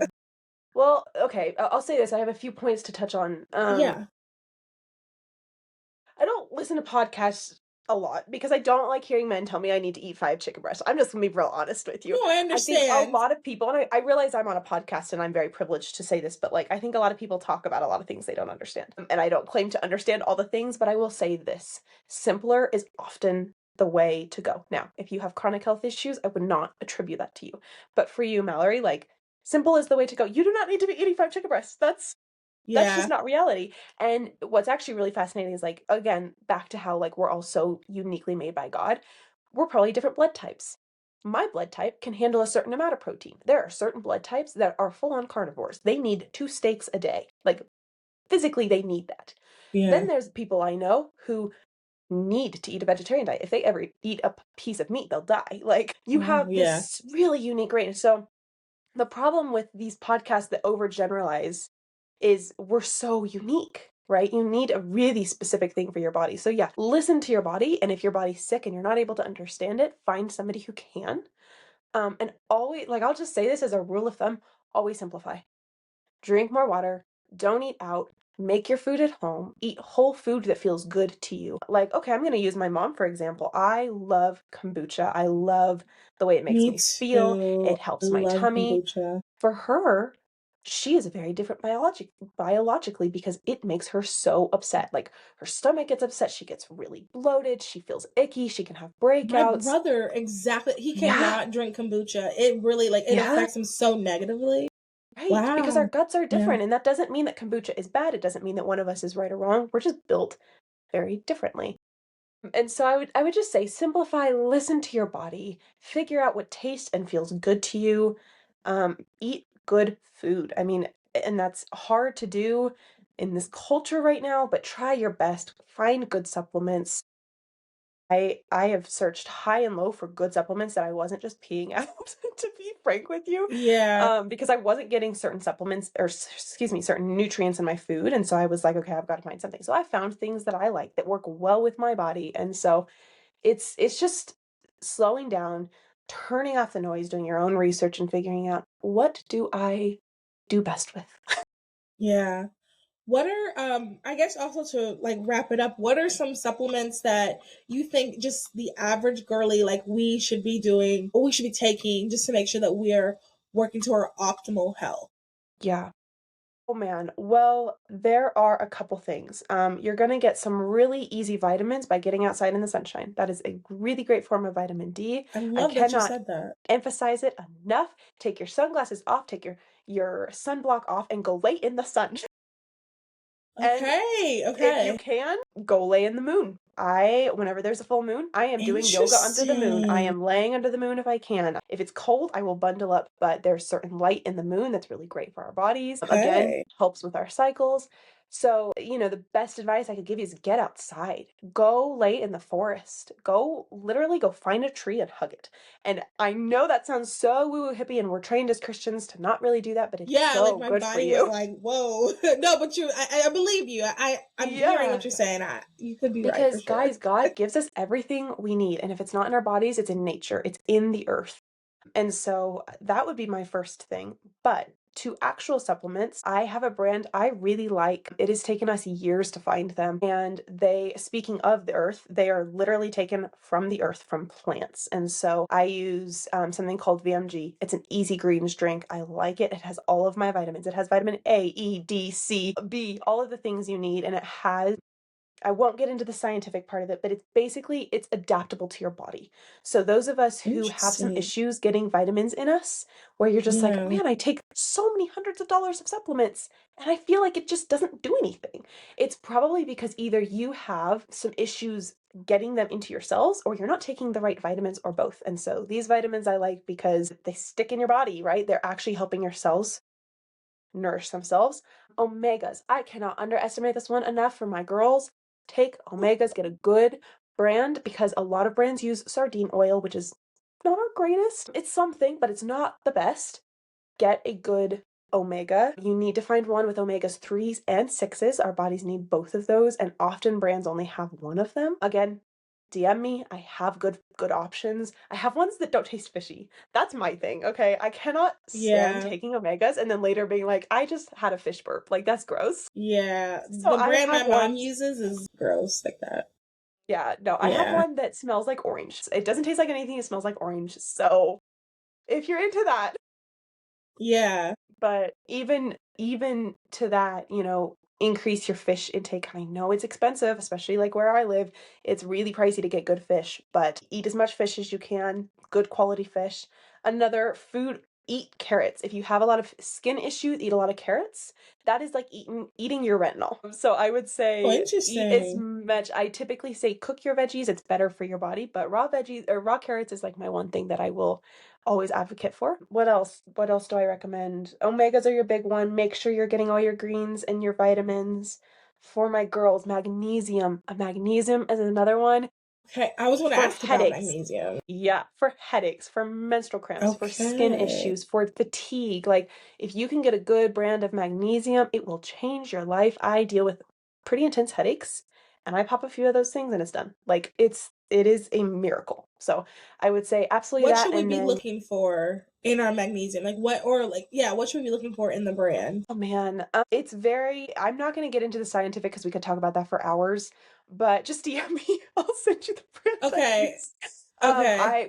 Well, okay, I'll say this. I have a few points to touch on. Yeah. I don't listen to podcasts a lot because I don't like hearing men tell me I need to eat 5 chicken breasts. I'm just gonna be real honest with you. No, I I think a understand. lot of people, and I realize I'm on a podcast and I'm very privileged to say this, but like I think a lot of people talk about a lot of things they don't understand. And I don't claim to understand all the things, but I will say this. Simpler is often the way to go. Now, if you have chronic health issues, I would not attribute that to you. But for you, Mallory, like simple is the way to go. You do not need to be eating 5 chicken breasts. That's just Yeah. not reality. And what's actually really fascinating is like, again, back to how like we're all so uniquely made by God. We're probably different blood types. My blood type can handle a certain amount of protein. There are certain blood types that are full on carnivores. They need 2 steaks a day. Like physically, they need that. Then Yeah. there's people I know who need to eat a vegetarian diet. If they ever eat a piece of meat, they'll die. Like you Oh, have yeah. this really unique range. So the problem with these podcasts that overgeneralize is we're so unique, right? You need a really specific thing for your body. So yeah, listen to your body, and if your body's sick and you're not able to understand it, find somebody who can. And always, like I'll just say this as a rule of thumb, always simplify. Drink more water, don't eat out, make your food at home, eat whole food that feels good to you. Like, okay, I'm going to use my mom for example. I love kombucha. I love the way it makes Me me feel. too. It I helps my love tummy. kombucha. For her, she is very different biologically because it makes her so upset. Like her stomach gets upset, she gets really bloated, she feels icky, she can have My breakouts. brother, exactly. He Yeah, cannot drink kombucha. It really, like, it yeah, affects him so negatively. right. Because our Wow. guts are Yeah. different. And that doesn't mean that kombucha is bad. It doesn't mean that one of us is right or wrong. We're just built very differently. And so I would just say simplify, listen to your body, figure out what tastes and feels good to you. Eat good food. I mean, and that's hard to do in this culture right now, but try your best. Find good supplements. I have searched high and low for good supplements that I wasn't just peeing out, to be frank with you, Yeah. because I wasn't getting certain supplements or excuse me, certain nutrients in my food, and so I was like, okay, I've got to find something. So I found things that I like that work well with my body, and so it's just slowing down, turning off the noise, doing your own research, and figuring out what do I do best with. Yeah. What are I guess also to like wrap it up, what are some supplements that you think just the average girly like we should be doing or we should be taking just to make sure that we're working to our optimal health? Yeah. Oh man. Well, there are a couple things. You're going to get some really easy vitamins by getting outside in the sunshine. That is a really great form of vitamin D. I I love that you cannot said that. emphasize it enough. Take your sunglasses off, take your sunblock off, and go lay in the sun. And Okay, if you okay. can, go lay in the moon. Whenever there's a full moon, I am doing yoga under the moon. I Interesting. am laying under the moon if I can. If it's cold, I will bundle up, but there's certain light in the moon that's really great for our bodies. Again, Okay. helps with our cycles. So, the best advice I could give you is get outside. Go lay in the forest. Literally go find a tree and hug it. And I know that sounds so woo-woo hippie, and we're trained as Christians to not really do that, but it's Yeah, like so my good for body was you. like, "Whoa!" No, but I believe you. I'm hearing what Yeah. you're saying. You could be right for Because, sure. guys, God gives us everything we need. And if it's not in our bodies, it's in nature, it's in the earth. And so that would be my first thing. But to actual supplements, I have a brand I really like. It has taken us years to find them. And speaking of the earth, they are literally taken from the earth, from plants. And so I use something called VMG. It's an easy greens drink. I like it. It has all of my vitamins. It has vitamin A, E, D, C, B, all of the things you need. And it has I won't get into the scientific part of it, but it's adaptable to your body. So those of us who have some Interesting. issues getting vitamins in us, where you're just like, Yeah. man, I take so many hundreds of dollars of supplements and I feel like it just doesn't do anything. It's probably because either you have some issues getting them into your cells or you're not taking the right vitamins or both. And so these vitamins I like because they stick in your body, right? They're actually helping your cells nourish themselves. Omegas. I cannot underestimate this one enough for my girls. Take omegas, get a good brand because a lot of brands use sardine oil, which is not our greatest. It's something, but it's not the best. Get a good omega. You need to find one with omegas 3s and 6s. Our bodies need both of those, and often brands only have one of them. Again, DM me. I have good options. I have ones that don't taste fishy. That's my thing, okay? I cannot stand Yeah. taking omegas and then later being like, I just had a fish burp. Like, that's gross. Yeah. So The I brand my have mom ones. uses is gross like that. Yeah, no, I have Yeah. one that smells like orange. It doesn't taste like anything, it smells like orange. So if you're into that, Yeah. but even to that, increase your fish intake. I know it's expensive, especially like where I live. It's really pricey to get good fish, but eat as much fish as you can, good quality fish. Another food, eat carrots. If you have a lot of skin issues, eat a lot of carrots. That is like eating your retinol. So I would Oh, say eat as interesting. much. I typically say cook your veggies, it's better for your body, but raw veggies or raw carrots is like my one thing that I will always advocate for. What else? What else do I recommend? Omegas are your big one. Make sure you're getting all your greens and your vitamins. For my girls, magnesium. Magnesium is another one Okay, I was going to for ask about headaches. magnesium. Yeah, for headaches, for menstrual cramps, for skin Okay. issues, for fatigue. Like, if you can get a good brand of magnesium, it will change your life. I deal with pretty intense headaches, and I pop a few of those things and it's done. Like, it is a miracle. So I would say absolutely What that. should we And be then, looking for in our magnesium? Like what, or like, yeah, what should we be looking for in the brand? oh man, it's very, I'm not going to get into the scientific because we could talk about that for hours, but just DM me. I'll send you the brands I Okay. use. Okay.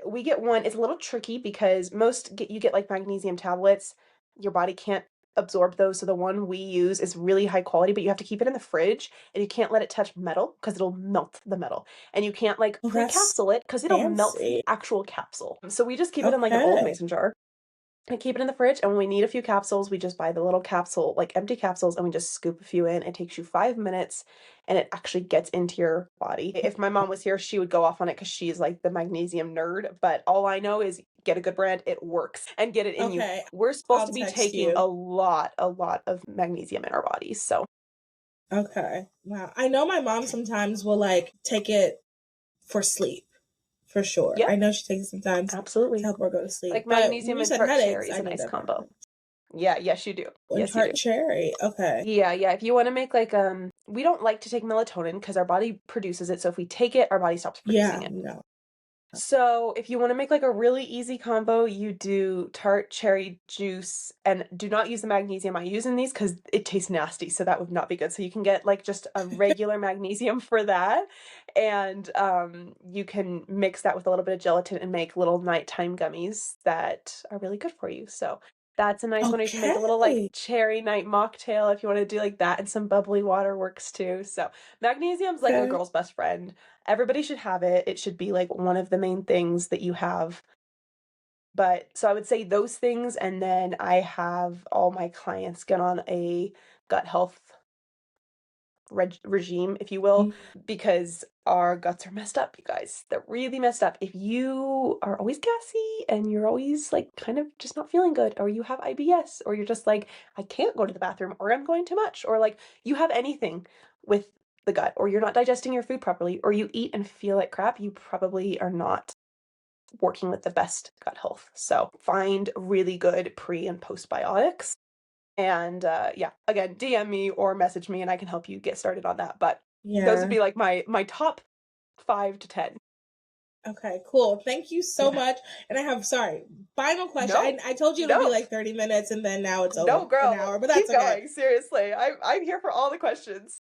We get one. It's a little tricky because you get like magnesium tablets. Your body can't absorb those, so the one we use is really high quality, but you have to keep it in the fridge and you can't let it touch metal because it'll melt the metal. And you can't like Oh, that's pre-capsule it because it'll melt the fancy. actual capsule. So we just keep it in like an old Okay. mason jar. I keep it in the fridge, and when we need a few capsules, we just buy the little capsule, like empty capsules, and we just scoop a few in. It takes you 5 minutes, and it actually gets into your body. If my mom was here, she would go off on it because she's like the magnesium nerd. But all I know is get a good brand, it works, and get it in you. Okay. We're supposed I'll to be text taking you. a lot of magnesium in our bodies. So Okay. Wow. I know my mom sometimes will like take it for sleep, for sure. yeah, I know she takes it sometimes to absolutely. help her go to sleep. Like But when magnesium you and said tart cherry headaches, is I a need nice that combo. brand. Yeah, yes, you do. And Yes, you do. tart cherry. Okay. Yeah, yeah. If you want to make like we don't like to take melatonin because our body produces it. So if we take it, our body stops producing Yeah. it. No. So if you want to make like a really easy combo, you do tart cherry juice and do not use the magnesium I use in these because it tastes nasty. So that would not be good. So you can get like just a regular magnesium for that. And you can mix that with a little bit of gelatin and make little nighttime gummies that are really good for you. So that's a nice one. You can make a little like Okay. cherry night mocktail if you want to do like that, and some bubbly water works too. So magnesium's like a Okay. girl's best friend. Everybody should have it. It should be like one of the main things that you have. But so I would say those things, and then I have all my clients get on a gut health regime, if you will, because our guts are messed up, you guys. They're really messed up. If you are always gassy and you're always like kind of just not feeling good, or you have IBS, or you're just like, I can't go to the bathroom, or I'm going too much, or like you have anything with the gut, or you're not digesting your food properly, or you eat and feel like crap, you probably are not working with the best gut health. So find really good pre and postbiotics. And yeah, again, DM me or message me and I can help you get started on that. But those would Yeah. be like my top 5 to 10. Okay, cool. Thank you so much. And I have, sorry, final question. No, I told you it'll be no, like 30 minutes and then now it's over no, an girl. hour, but that's Keep okay. going. Seriously. I'm here for all the questions.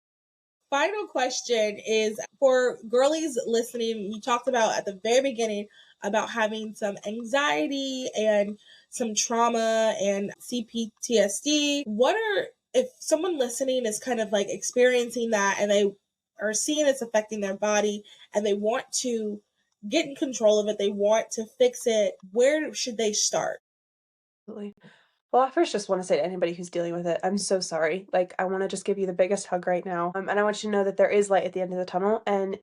Final question is for girlies listening. You talked about at the very beginning about having some anxiety and some trauma and CPTSD. What are, if someone listening is kind of like experiencing that and they are seeing it's affecting their body and they want to get in control of it, they want to fix it, where should they start? Absolutely. Well, I first just want to say to anybody who's dealing with it, I'm so sorry. Like, I want to just give you the biggest hug right now. And I want you to know that there is light at the end of the tunnel. And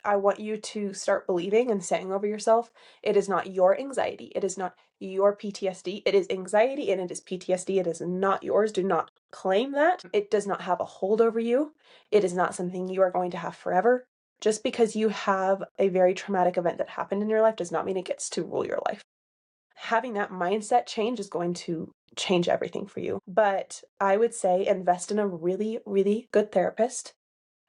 I want you to start believing and saying over yourself, it is not your anxiety. It is not your PTSD. It is anxiety and it is PTSD. It is not yours. Do not claim that. It does not have a hold over you. It is not something you are going to have forever. Just because you have a very traumatic event that happened in your life does not mean it gets to rule your life. Having that mindset change is going to change everything for you. But I would say invest in a really, really good therapist.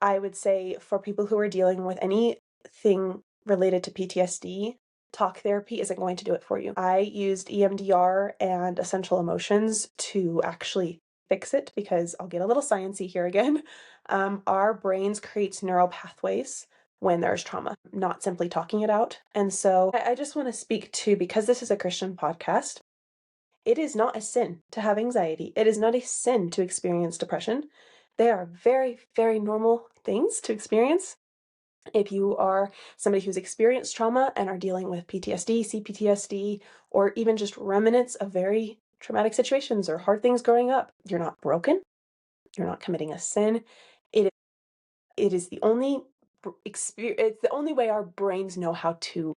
I would say for people who are dealing with any thing related to PTSD, talk therapy isn't going to do it for you. I used EMDR and essential emotions to actually fix it because I'll get a little sciencey here again. Our brains creates neural pathways when there's trauma, not simply talking it out. And so I just want to speak to, because this is a Christian podcast, it is not a sin to have anxiety. It is not a sin to experience depression. They are very, very normal things to experience. If you are somebody who's experienced trauma and are dealing with PTSD, CPTSD, or even just remnants of very traumatic situations or hard things growing up, you're not broken. You're not committing a sin. It is the only experience. It's the only way our brains know how to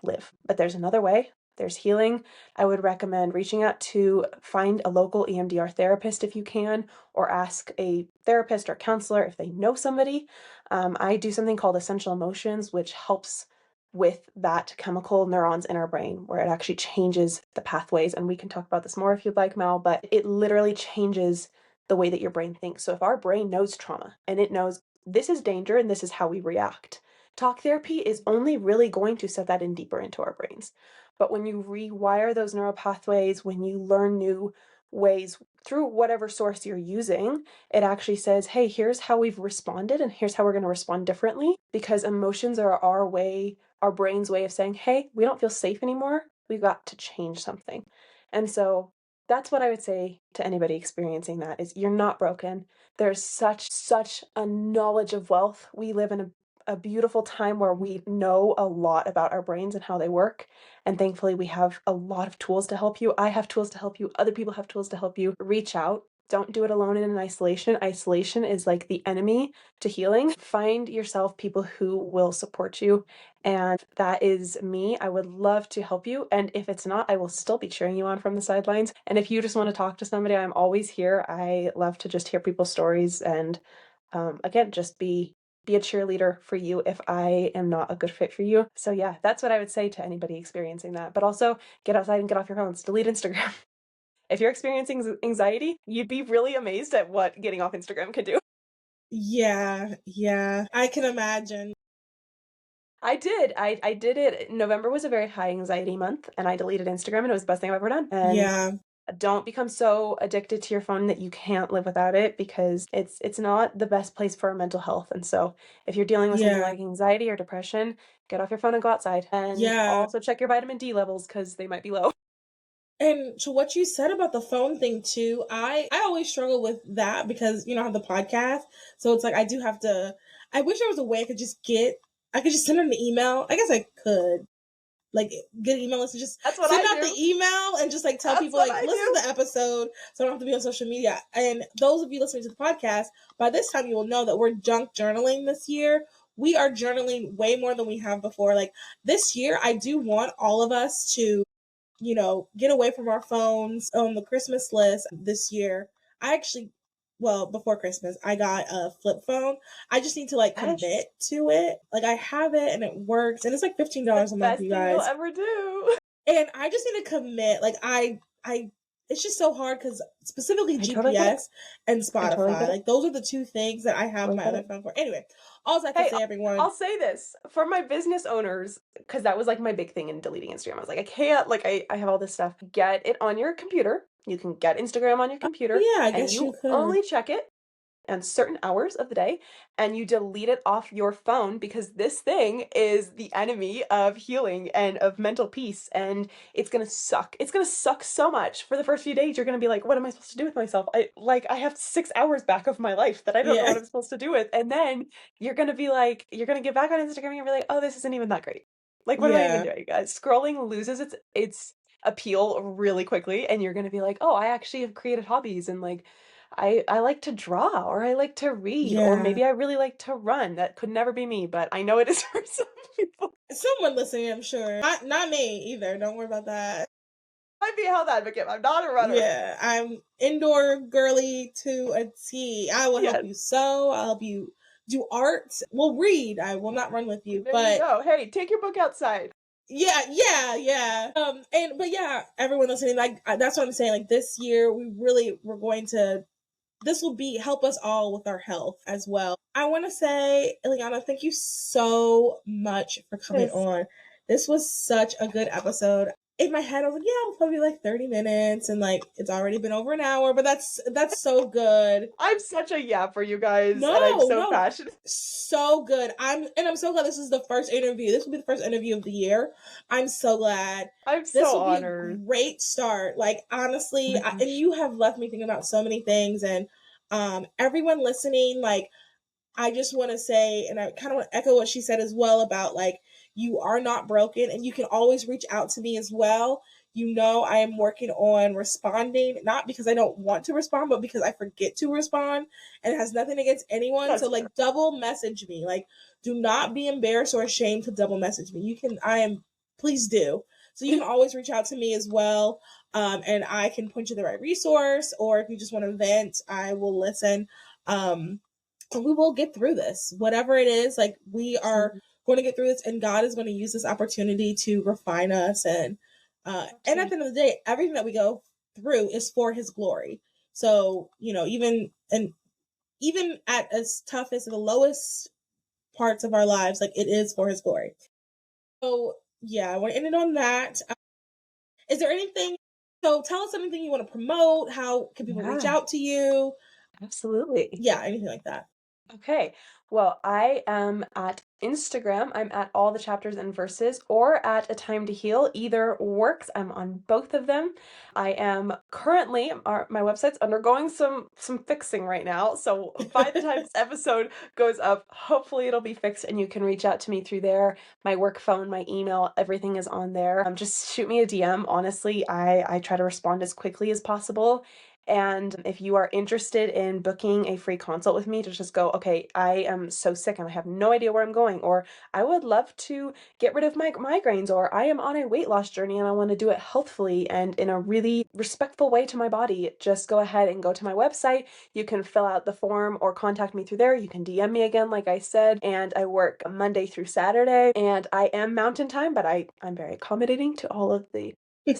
live. But there's another way. There's healing. I would recommend reaching out to find a local EMDR therapist if you can, or ask a therapist or counselor if they know somebody. I do something called essential emotions, which helps with that chemical neurons in our brain, where it actually changes the pathways. And we can talk about this more if you'd like, Mal, but it literally changes the way that your brain thinks. So if our brain knows trauma and it knows this is danger and this is how we react, talk therapy is only really going to set that in deeper into our brains. But when you rewire those neural pathways, when you learn new ways through whatever source you're using, it actually says, hey, here's how we've responded and here's how we're going to respond differently, because emotions are our brain's way of saying, hey, we don't feel safe anymore. We've got to change something. And so that's what I would say to anybody experiencing that is you're not broken. There's such a knowledge of wealth. We live in a beautiful time where we know a lot about our brains and how they work. And thankfully, we have a lot of tools to help you. I have tools to help you. Other people have tools to help you. Reach out. Don't do it alone and in isolation. Isolation is like the enemy to healing. Find yourself people who will support you. And that is me. I would love to help you. And if it's not, I will still be cheering you on from the sidelines. And if you just want to talk to somebody, I'm always here. I love to just hear people's stories and again, just be a cheerleader for you if I am not a good fit for you. So yeah, that's what I would say to anybody experiencing that. But also get outside and get off your phones. Delete Instagram. If you're experiencing anxiety, you'd be really amazed at what getting off Instagram can do. Yeah. I can imagine. I did. I did it. November was a very high anxiety month, and I deleted Instagram, and it was the best thing I've ever done. And Yeah. don't become so addicted to your phone that you can't live without it, because it's not the best place for our mental health. And so if you're dealing with something Yeah. like anxiety or depression, get off your phone and go outside. And Yeah. also check your vitamin D levels because they might be low. And to what you said about the phone thing too, I always struggle with that because, I have the podcast. So it's like I do have to, I wish there was a way I could just send them an email. I guess I could. Like, get an email list and just That's what send I out do. the email and just like tell That's people what like I listen do. to the episode so I don't have to be on social media. And those of you listening to the podcast, by this time you will know that we're junk journaling this year. We are journaling way more than we have before. Like this year, I do want all of us to get away from our phones. On the Christmas list this year, I actually, well, before Christmas, I got a flip phone. I just need to like Yes. commit to it. Like I have it and it works, and it's like $15 a month, Best you thing you'll guys. ever do. And I just need to commit. Like it's just so hard because specifically I totally get it. GPS and I totally Spotify, get it. like those are the two things that I have Totally my get other it. phone for. Anyway, all I can Hey, say, everyone. I'll say this for my business owners, because that was like my big thing in deleting Instagram. I was like, I can't, like, I have all this stuff. Get it on your computer. You can get Instagram on your computer, Yeah, I and guess you you could. only check it on certain hours of the day, and you delete it off your phone, because this thing is the enemy of healing and of mental peace, and it's gonna suck. It's gonna suck so much for the first few days. You're gonna be like, what am I supposed to do with myself? I have 6 hours back of my life that I don't know Yeah. what I'm supposed to do with. And then you're gonna be like, you're gonna get back on Instagram and you're like, oh, this isn't even that great. Like, what am I even Yeah. doing? Scrolling loses its appeal really quickly, and you're gonna be like, oh, I actually have created hobbies, and like I like to draw, or I like to read, or Yeah. maybe I really like to run. That could never be me, but I know it is for some people. Someone listening, I'm sure. Not me either. Don't worry about that. I'd be a health advocate. I'm not a runner. Yeah, I'm indoor girly to a T. I will help Yes. you sew. I'll help you do art. We'll read. I will not run with you, There but you go. Hey, take your book outside. yeah. But yeah, everyone listening, like that's what I'm saying. Like this year, we're going to this will help us all with our health as well. I want to say, Ileana, thank you so much for coming on. This was such a good episode. In my head, I was like, yeah, it'll probably be like 30 minutes, and like it's already been over an hour, but that's so good. I'm such a for you guys, and I'm so passionate. So good. I'm so glad this is the first interview. This will be the first interview of the year. I'm so glad. I'm this so will honored. Be a great start. Like honestly, and you have left me thinking about so many things, and everyone listening, like I just want to say, and I kind of want to echo what she said as well about like, you are not broken and you can always reach out to me as well. You know, I am working on responding, not because I don't want to respond, but because I forget to respond, and it has nothing against anyone. That's so fair. Like double message me. Like do not be embarrassed or ashamed to double message me. Please do. So you can always reach out to me as well. And I can point you to the right resource, or if you just want to vent, I will listen. And we will get through this, whatever it is. Like we are going to get through this, and God is going to use this opportunity to refine us. And at the end of the day, everything that we go through is for His glory. So, you know, even at as tough as the lowest parts of our lives, like it is for His glory. So yeah, I want to end it on that. Is there anything? So tell us anything you want to promote. How can people reach out to you? Absolutely. Yeah, anything like that. Okay. Well, I am at Instagram. I'm at all the chapters and verses, or at A Time to Heal. Either works. I'm on both of them. I am currently, my website's undergoing some fixing right now. So by the time this episode goes up, hopefully it'll be fixed and you can reach out to me through there. My work phone, my email, everything is on there. Just shoot me a DM. Honestly, I try to respond as quickly as possible. And if you are interested in booking a free consult with me to just go, okay, I am so sick and I have no idea where I'm going, or I would love to get rid of my migraines, or I am on a weight loss journey and I want to do it healthfully and in a really respectful way to my body, just go ahead and go to my website. You can fill out the form or contact me through there. You can DM me again, like I said, and I work Monday through Saturday, and I am Mountain Time, but I'm very accommodating to all of the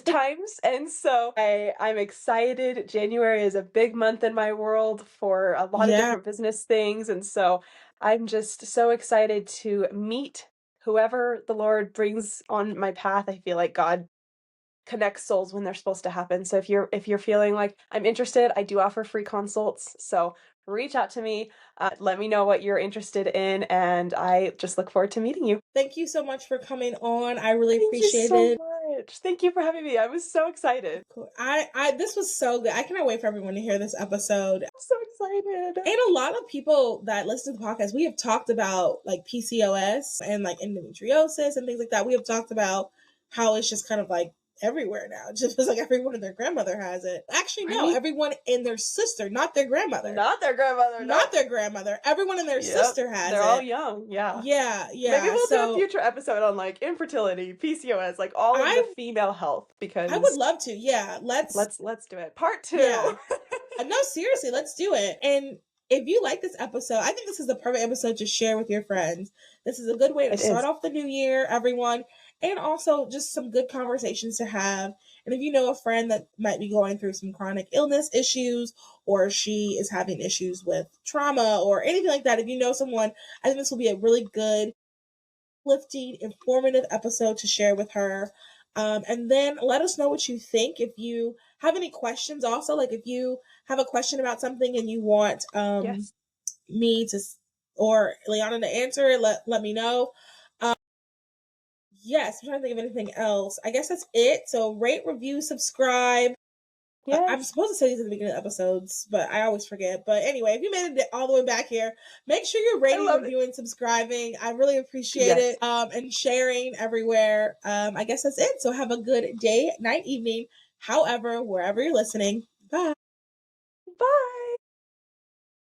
times, and so I'm excited. January is a big month in my world for a lot of different business things, and so I'm just so excited to meet whoever the Lord brings on my path. I feel like God connects souls when they're supposed to happen. So if you're feeling like I'm interested, I do offer free consults. So reach out to me, let me know what you're interested in, and I just look forward to meeting you. Thank you so much for coming on. I really appreciate it. Much. Thank you for having me. I was so excited. Cool. This was so good. I cannot wait for everyone to hear this episode. I'm so excited. And a lot of people that listen to the podcast, we have talked about like PCOS and like endometriosis and things like that. We have talked about how it's just kind of like everywhere now. It just feels like everyone and their grandmother has it. Actually, no, everyone and their sister, not their grandmother. Not their grandmother. Not their grandmother. Everyone and their sister has it. They're all young. Yeah. Yeah. Maybe we'll do a future episode on like infertility, PCOS, like all of the female health, because I would love to. Yeah. Let's do it. Part 2. Yeah. No, seriously, let's do it. And if you like this episode, I think this is the perfect episode to share with your friends. This is a good way to start off the new year, everyone. And also just some good conversations to have. And if you know a friend that might be going through some chronic illness issues, or she is having issues with trauma or anything like that, if you know someone, I think this will be a really good, uplifting, informative episode to share with her. And then let us know what you think. If you have any questions also, like if you have a question about something and you want me to, or Ileana to answer it, let me know. Yes, I'm trying to think of anything else. I guess that's it. So rate, review, subscribe. Yes. I'm supposed to say these at the beginning of episodes, but I always forget. But anyway, if you made it all the way back here, make sure you're rating, reviewing, subscribing. I really appreciate it. And sharing everywhere. I guess that's it. So have a good day, night, evening, however, wherever you're listening. Bye.